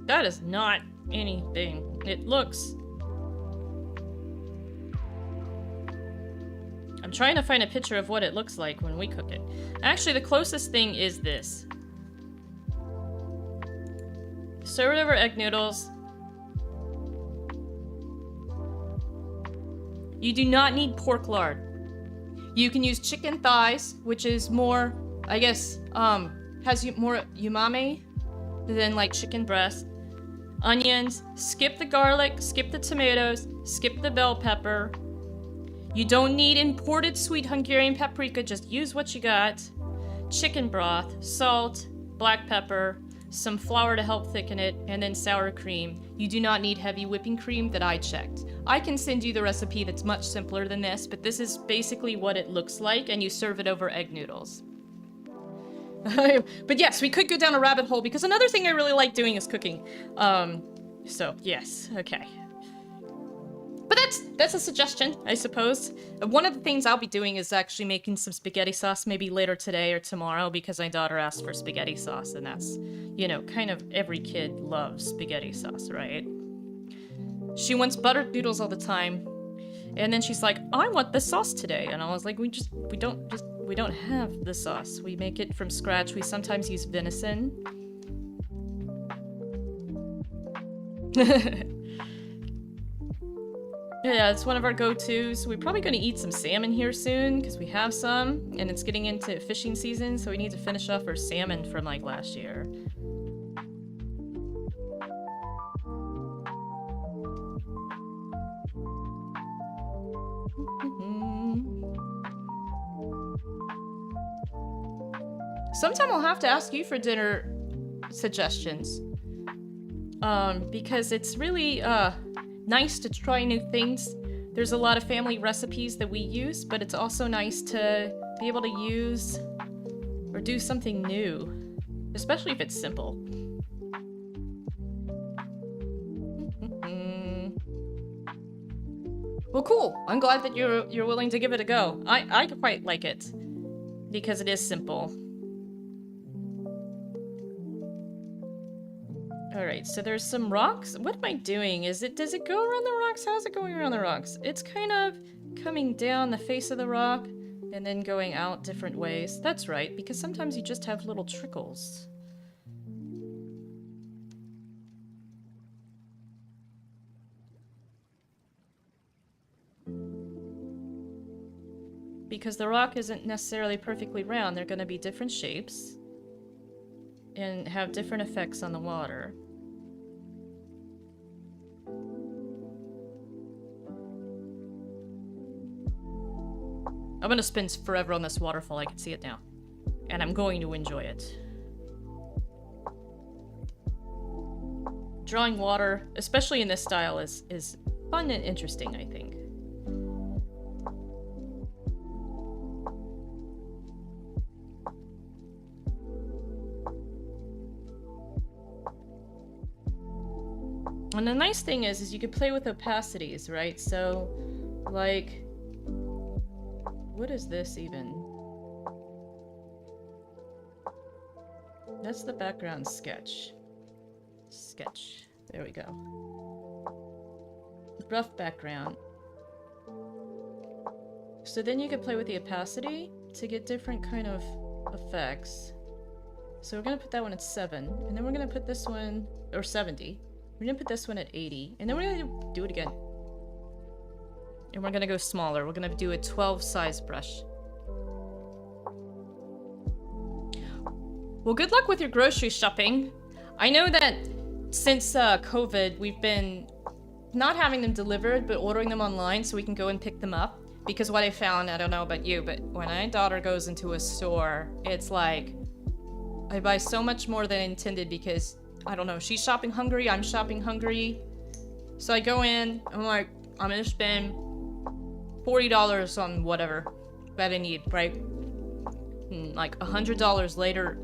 That is not anything. It looks... I'm trying to find a picture of what it looks like when we cook it. Actually, the closest thing is this. Serve it over egg noodles. You do not need pork lard. You can use chicken thighs, which is more, I guess, has more umami than like chicken breast. Onions, skip the garlic, skip the tomatoes, skip the bell pepper. You don't need imported sweet Hungarian paprika, just use what you got. Chicken broth, salt, black pepper, some flour to help thicken it, and then sour cream. You do not need heavy whipping cream that I checked. I can send you the recipe that's much simpler than this, but this is basically what it looks like, and you serve it over egg noodles. But yes, we could go down a rabbit hole, because another thing I really like doing is cooking. So yes, okay. But that's a suggestion, I suppose. One of the things I'll be doing is actually making some spaghetti sauce maybe later today or tomorrow because my daughter asked for spaghetti sauce, and that's, you know, kind of every kid loves spaghetti sauce, right? She wants buttered noodles all the time, and then she's like, I want the sauce today, and I was like, we don't have the sauce. We make it from scratch. We sometimes use venison. Yeah, it's one of our go-tos. We're probably going to eat some salmon here soon, because we have some, and it's getting into fishing season, so we need to finish off our salmon from, like, last year. Sometime I'll have to ask you for dinner suggestions. Because it's really, nice to try new things. There's a lot of family recipes that we use, but it's also nice to be able to use or do something new, especially if it's simple. Well, cool. I'm glad that you're willing to give it a go. I quite like it because it is simple. Alright, so there's some rocks. What am I doing? Does it go around the rocks? How's it going around the rocks? It's kind of coming down the face of the rock and then going out different ways. That's right, because sometimes you just have little trickles. Because the rock isn't necessarily perfectly round, they're going to be different shapes and have different effects on the water. I'm gonna spend forever on this waterfall. I can see it now. And I'm going to enjoy it. Drawing water, especially in this style, is fun and interesting, I think. And the nice thing is you can play with opacities, right? So, like, what is this even? That's the background sketch. There we go. Rough background. So then you can play with the opacity to get different kind of effects. So we're gonna put that one at 7, and then we're gonna put this one, or 70. We're gonna put this one at 80, and then we're gonna do it again. And we're gonna go smaller. We're gonna do a 12 size brush. Well, good luck with your grocery shopping. I know that since COVID, we've been not having them delivered, but ordering them online so we can go and pick them up. Because what I found, I don't know about you, but when my daughter goes into a store, it's like I buy so much more than intended because, I don't know, she's shopping hungry, I'm shopping hungry. So I go in, I'm like, I'm gonna spend $40 on whatever that I need, right? And like $100 later,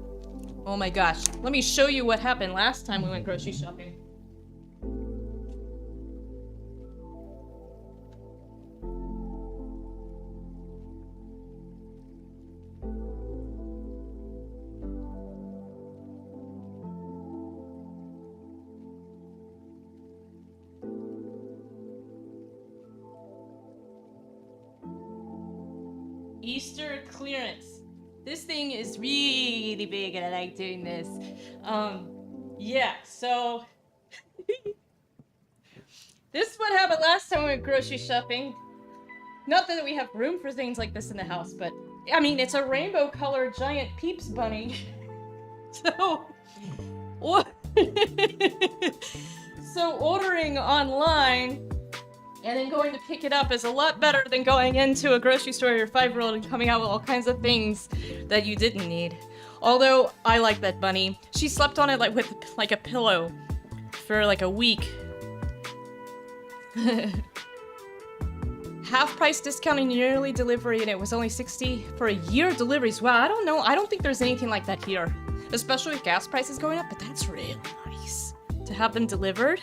oh my gosh. Let me show you what happened last time we went grocery shopping. Easter clearance. This thing is really big and I like doing this. Yeah, so this is what happened last time we went grocery shopping. Not that we have room for things like this in the house, but I mean, it's a rainbow colored giant Peeps bunny. So, so ordering online and then going to pick it up is a lot better than going into a grocery store with your 5-year-old and coming out with all kinds of things that you didn't need. Although, I like that bunny. She slept on it like with like a pillow for like a week. Half price discount and yearly delivery, and it was only $60 for a year deliveries. Wow, I don't know. I don't think there's anything like that here. Especially with gas prices going up, but that's really nice to have them delivered.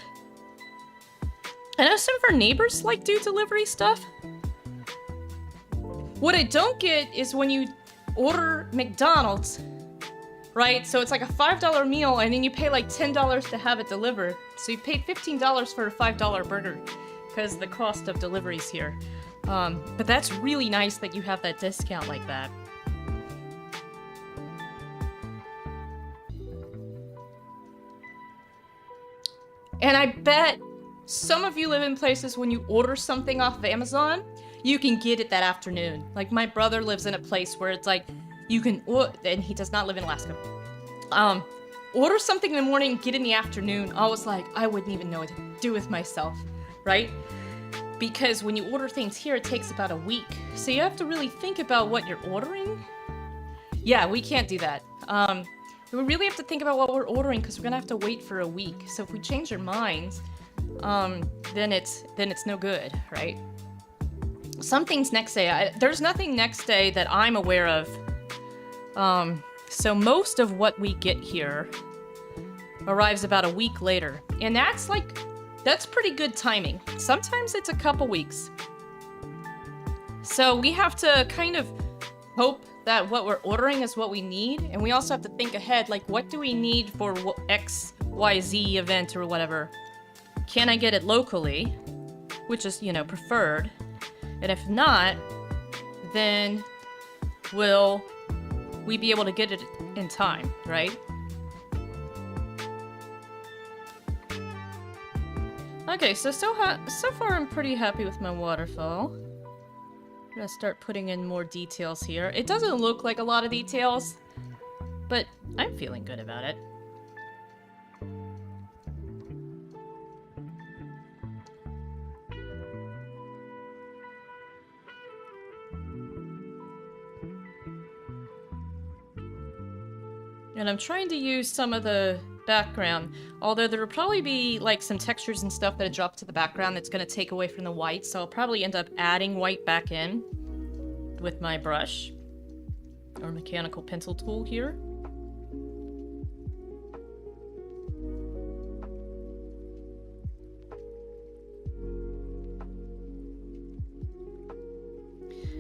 I know some of our neighbors like do delivery stuff. What I don't get is when you order McDonald's, right? So it's like a $5 meal and then you pay like $10 to have it delivered. So you paid $15 for a $5 burger because of the cost of deliveries here. But that's really nice that you have that discount like that. And I bet some of you live in places when you order something off of Amazon, you can get it that afternoon. Like my brother lives in a place where it's like, you can, and he does not live in Alaska. Order something in the morning, get in the afternoon. I was like, I wouldn't even know what to do with myself, right? Because when you order things here, it takes about a week. So you have to really think about what you're ordering. Yeah, we can't do that. We really have to think about what we're ordering because we're gonna have to wait for a week. So if we change our minds, then it's no good, right? Some things next day. There's nothing next day that I'm aware of. So most of what we get here arrives about a week later, and that's pretty good timing. Sometimes it's a couple weeks. So we have to kind of hope that what we're ordering is what we need, and we also have to think ahead, like what do we need for XYZ event or whatever? Can I get it locally? Which is, preferred. And if not, then will we be able to get it in time, right? Okay, so far I'm pretty happy with my waterfall. I'm gonna start putting in more details here. It doesn't look like a lot of details, but I'm feeling good about it. And I'm trying to use some of the background, although there will probably be like some textures and stuff that drop to the background that's going to take away from the white, so I'll probably end up adding white back in with my brush or mechanical pencil tool here.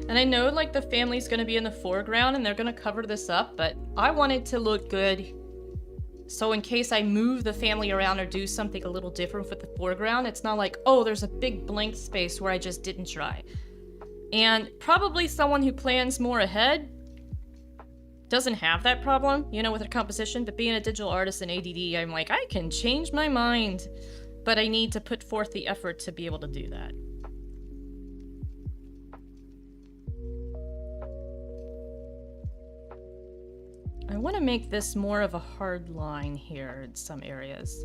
And I know like the family's gonna be in the foreground and they're gonna cover this up, but I want it to look good. So in case I move the family around or do something a little different with the foreground, it's not like, oh, there's a big blank space where I just didn't try. And probably someone who plans more ahead doesn't have that problem, with their composition, but being a digital artist in ADD, I'm like, I can change my mind, but I need to put forth the effort to be able to do that. I want to make this more of a hard line here in some areas.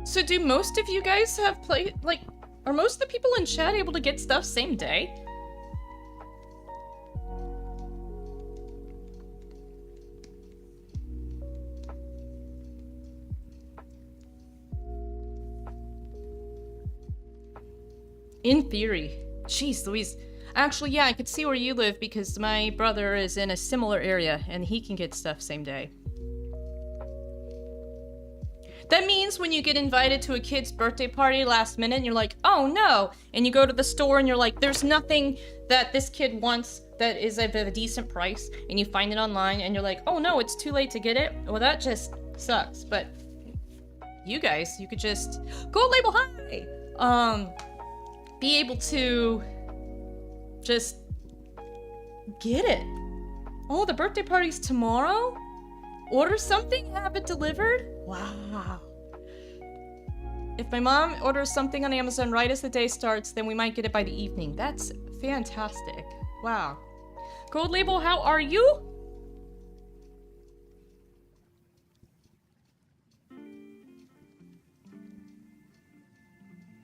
So do most of you guys have are most of the people in chat able to get stuff same day? In theory. Jeez Louise. Actually, yeah, I could see where you live because my brother is in a similar area and he can get stuff same day. That means when you get invited to a kid's birthday party last minute and you're like, oh no, and you go to the store and you're like, there's nothing that this kid wants that is of a decent price, and you find it online and you're like, oh no, it's too late to get it. Well, that just sucks. But you guys, you could just Gold Label High, be able to just get it. Oh, the birthday party's tomorrow? Order something, have it delivered? Wow. If my mom orders something on Amazon right as the day starts, then we might get it by the evening. That's fantastic. Wow. Gold Label, how are you?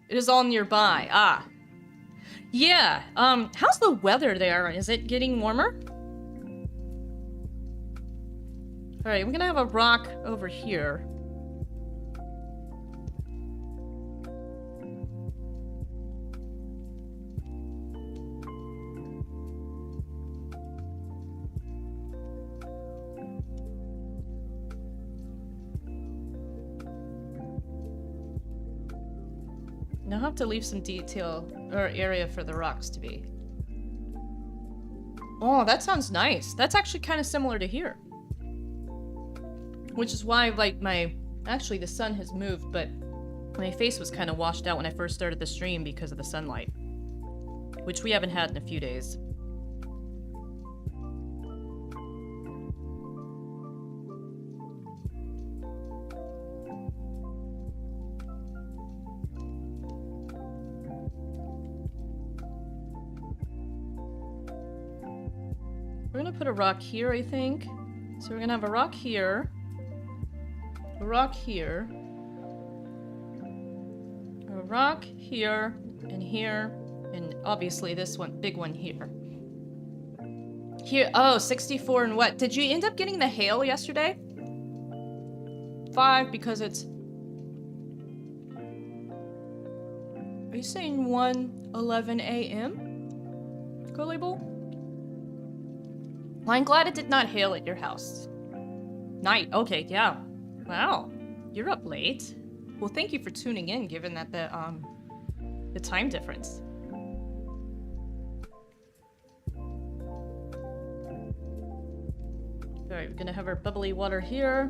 It is all nearby. Ah. Yeah, how's the weather there? Is it getting warmer? Alright, we're gonna have a rock over here. Now I'll have to leave some detail or area for the rocks to be. Oh, that sounds nice. That's actually kind of similar to here. Which is why, like, actually the sun has moved, but my face was kind of washed out when I first started the stream because of the sunlight. Which we haven't had in a few days. We're gonna put a rock here, I think. So we're gonna have a rock here. A rock here. A rock here, and obviously this one, big one here. Here, oh, 64 and what? Did you end up getting the hail yesterday? 5 because it's... Are you saying 1:11 a.m.? Go label? Well, I'm glad it did not hail at your house. Night, okay, yeah. Wow, you're up late. Well, thank you for tuning in, given that the time difference. Alright, we're gonna have our bubbly water here.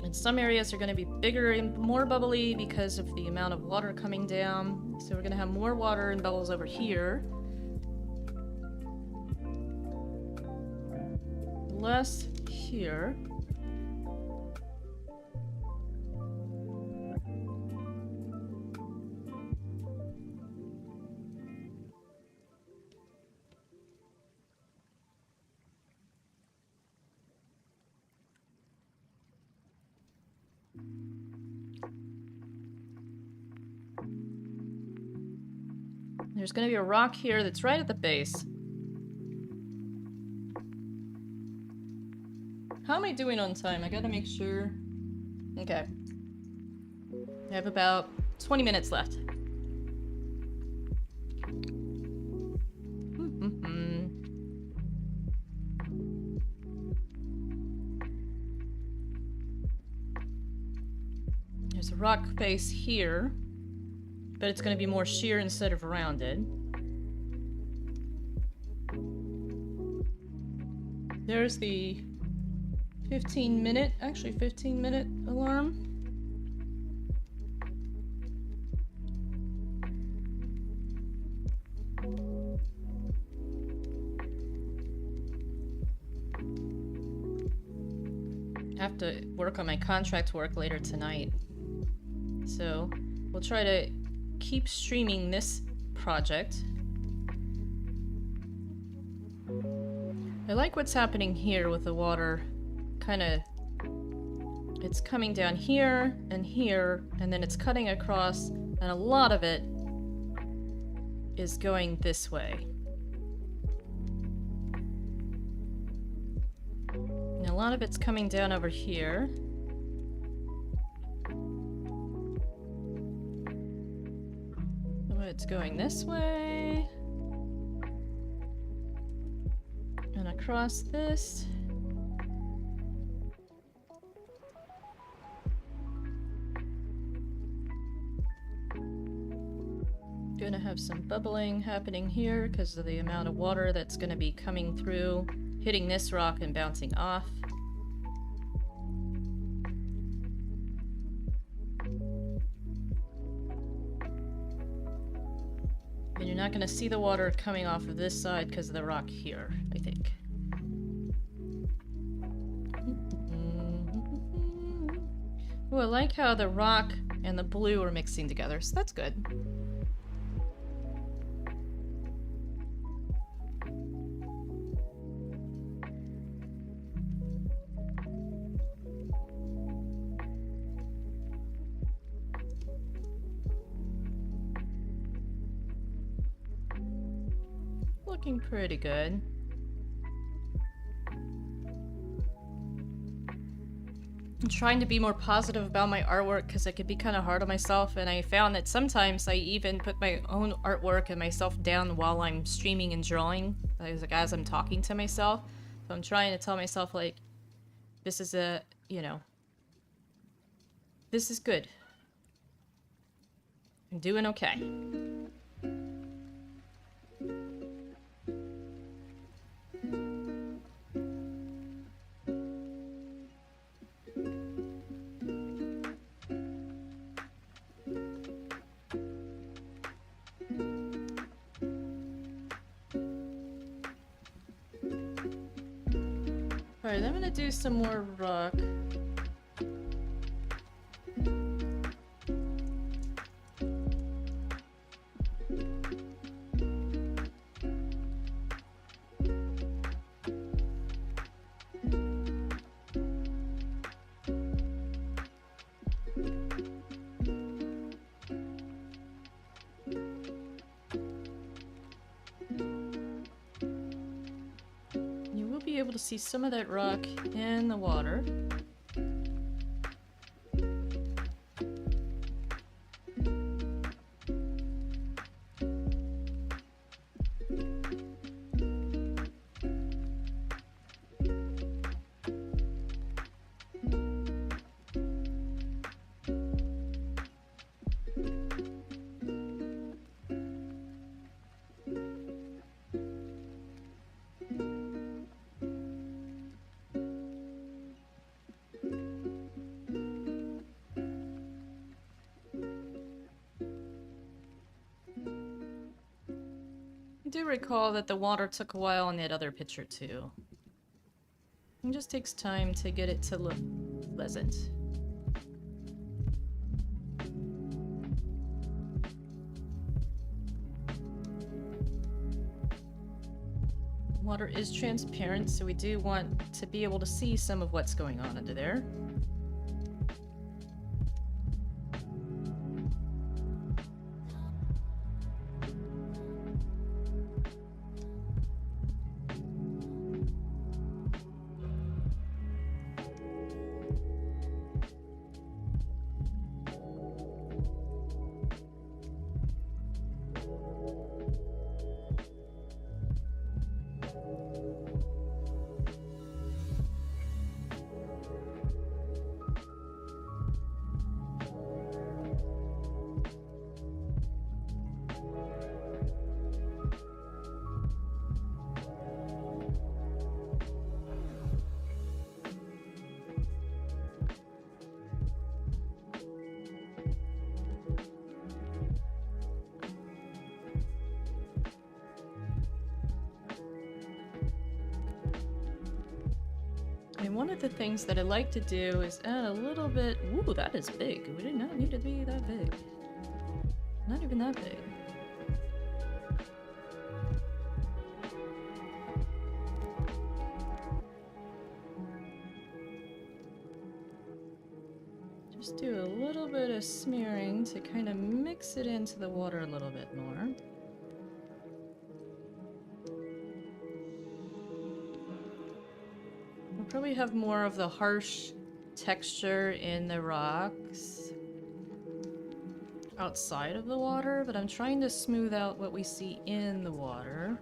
And some areas are gonna be bigger and more bubbly because of the amount of water coming down. So we're gonna have more water and bubbles over here. Less here. There's gonna be a rock here that's right at the base. How am I doing on time? I gotta make sure. Okay. I have about 20 minutes left. There's a rock face here, but it's gonna be more sheer instead of rounded. There's the 15-minute alarm. I have to work on my contract work later tonight. So we'll try to keep streaming this project. I like what's happening here with the water. It's coming down here, and then it's cutting across, and a lot of it is going this way. And a lot of it's coming down over here. It's going this way. And across this. Gonna have some bubbling happening here because of the amount of water that's gonna be coming through, hitting this rock and bouncing off. And you're not gonna see the water coming off of this side because of the rock here, I think. Oh, I like how the rock and the blue are mixing together, so that's good. Looking pretty good. I'm trying to be more positive about my artwork because I could be kind of hard on myself, and I found that sometimes I even put my own artwork and myself down while I'm streaming and drawing, like as I'm talking to myself. So I'm trying to tell myself, like, this is a, you know, this is good. I'm doing okay. Alright, I'm gonna do some more rock. Able to see some of that rock in the water. I do recall that the water took a while on that other picture too. It just takes time to get it to look pleasant. Water is transparent, so we do want to be able to see some of what's going on under there. then one of the things that I like to do is add a little bit... Ooh, that is big. We did not need to be that big. Not even that big. Just do a little bit of smearing to kind of mix it into the water a little bit more. We'll probably have more of the harsh texture in the rocks outside of the water, but I'm trying to smooth out what we see in the water.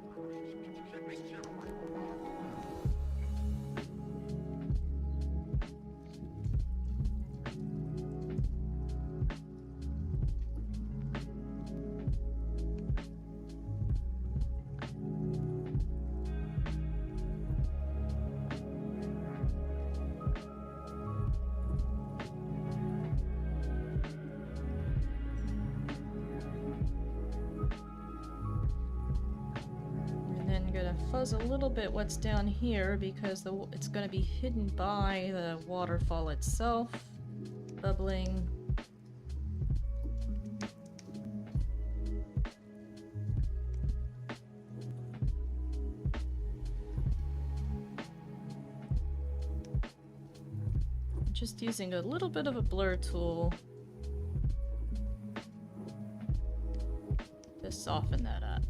Fuzz a little bit what's down here because it's going to be hidden by the waterfall itself, bubbling. Just using a little bit of a blur tool to soften that up.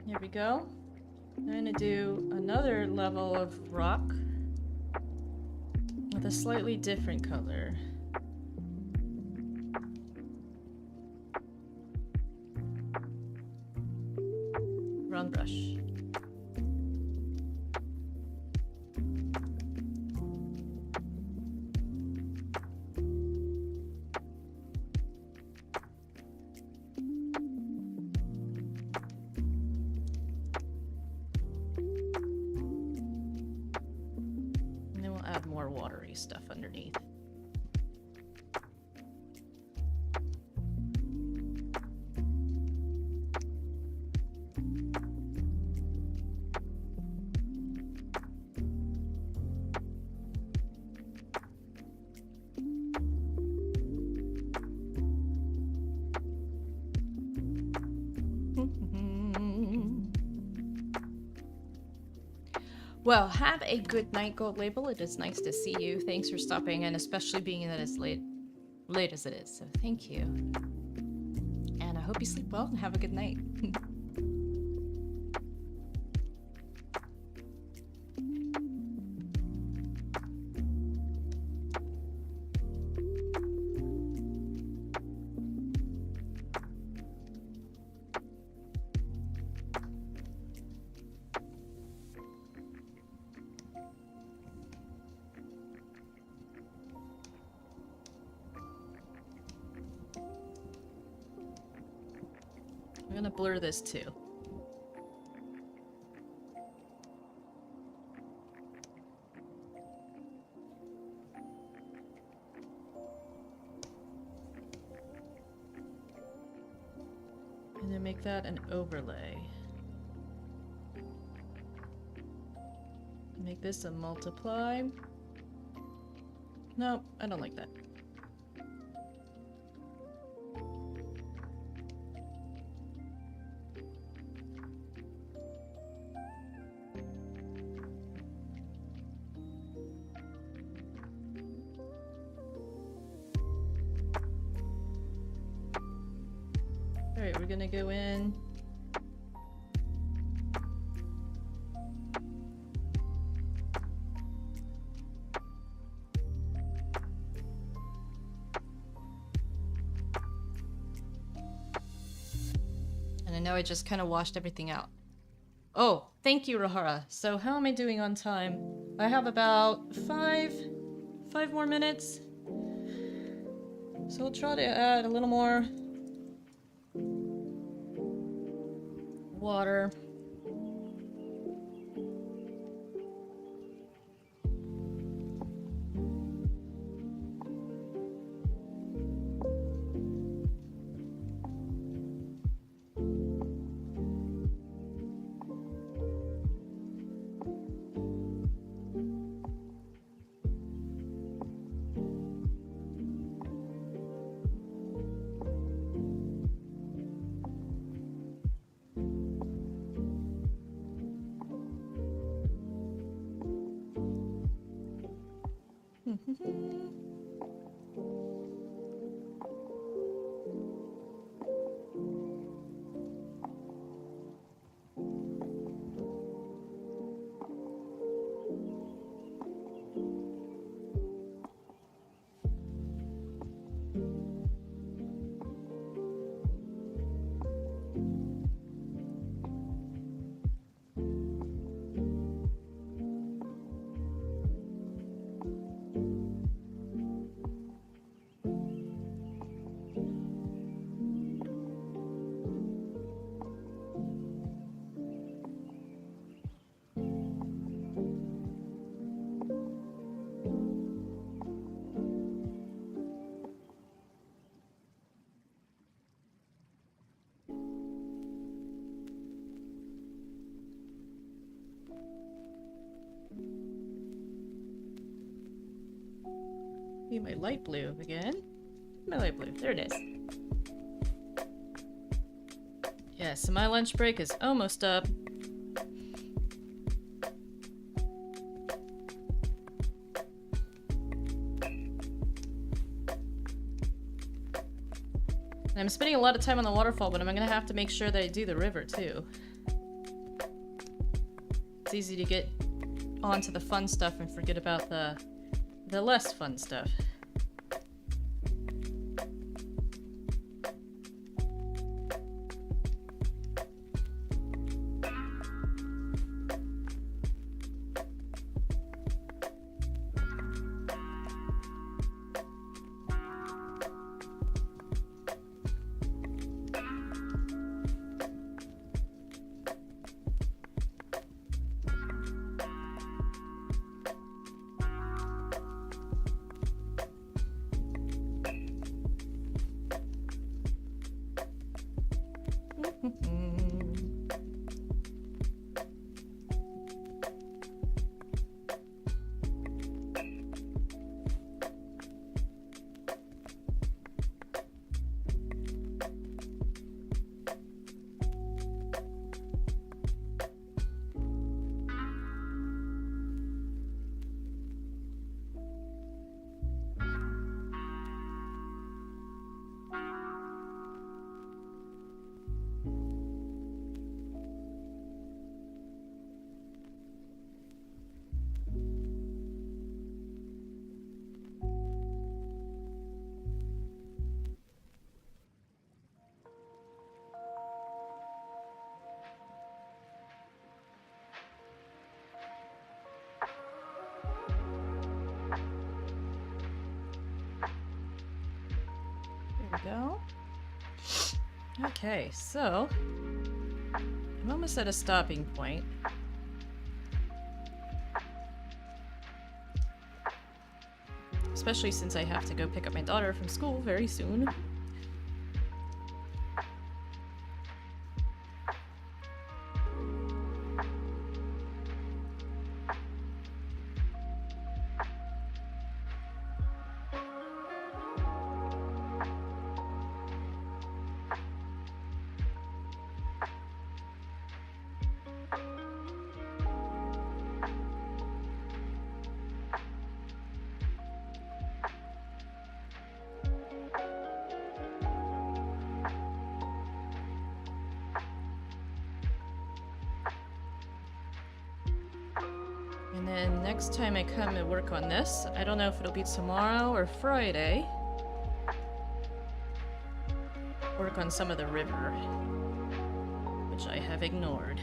There we go. I'm going to do another level of rock with a slightly different color. Round brush. More watery stuff underneath. Well, have a good night, Gold Label. It is nice to see you. Thanks for stopping, and especially being that it's late as it is. So thank you. And I hope you sleep well and have a good night. I'm gonna blur this too. And then make that an overlay. Make this a multiply. No, I don't like that. Alright, we're gonna go in. And I know I just kind of washed everything out. Oh, thank you, Rahara. So how am I doing on time? I have about five more minutes. So I'll try to add a little more water. Need my light blue again. My light blue. There it is. Yes, so my lunch break is almost up. And I'm spending a lot of time on the waterfall, but I'm gonna have to make sure that I do the river too. It's easy to get onto the fun stuff and forget about the less fun stuff. Go. Okay, so I'm almost at a stopping point. Especially since I have to go pick up my daughter from school very soon. And then next time I come and work on this, I don't know if it'll be tomorrow or Friday. Work on some of the river, which I have ignored.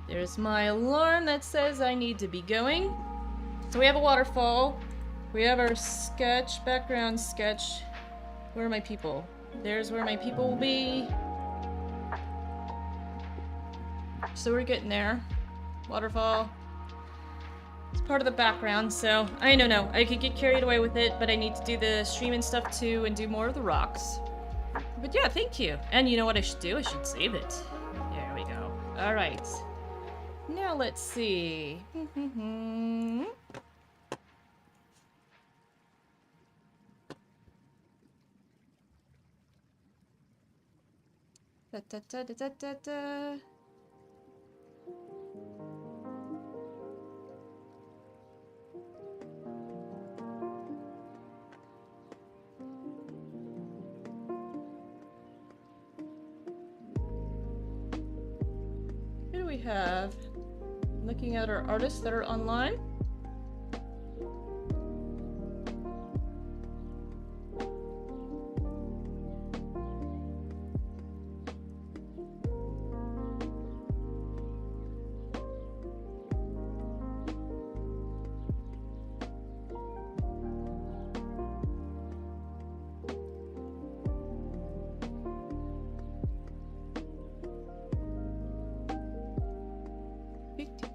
There's my alarm that says I need to be going. So we have a waterfall. We have our sketch, background sketch. Where are my people? There's where my people will be. so we're getting there. Waterfall. It's part of the background, so I don't know. I could get carried away with it, but I need to do the stream and stuff too and do more of the rocks. But yeah, thank you. And you know what I should do? I should save it. There we go. Alright. Now let's see. Da, da, da, da, da, da, da. Who do we have? Looking at our artists that are online.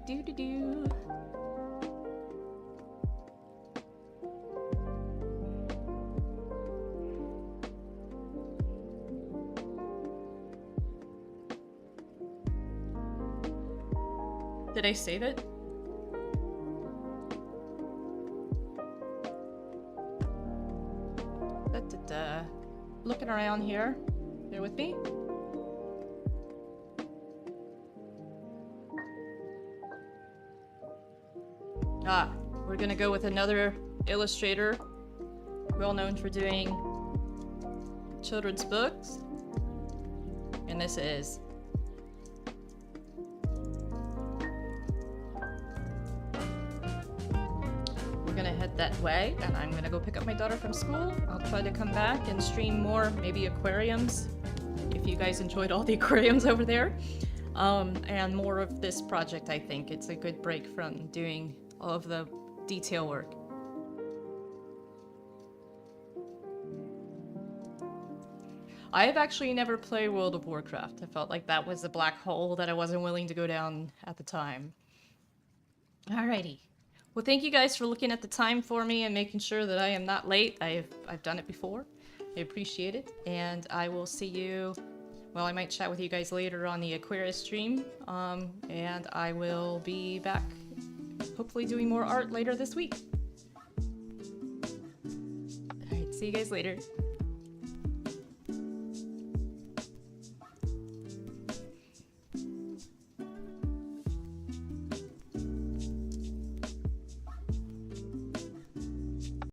Do-do-do. Did I save it? Da-da-da. Looking around here. Bear with me. Ah, we're gonna go with another illustrator, well known for doing children's books. And this is we're gonna head that way, and I'm gonna go pick up my daughter from school. I'll try to come back and stream more, maybe aquariums, if you guys enjoyed all the aquariums over there. And more of this project, I think. It's a good break from doing all of the detail work. I have actually never played World of Warcraft. I felt like that was a black hole that I wasn't willing to go down at the time. Alrighty. Well, thank you guys for looking at the time for me and making sure that I am not late. I've done it before. I appreciate it. And I will see you... Well, I might chat with you guys later on the Aquarius stream. And I will be back hopefully doing more art later this week. Alright, see you guys later.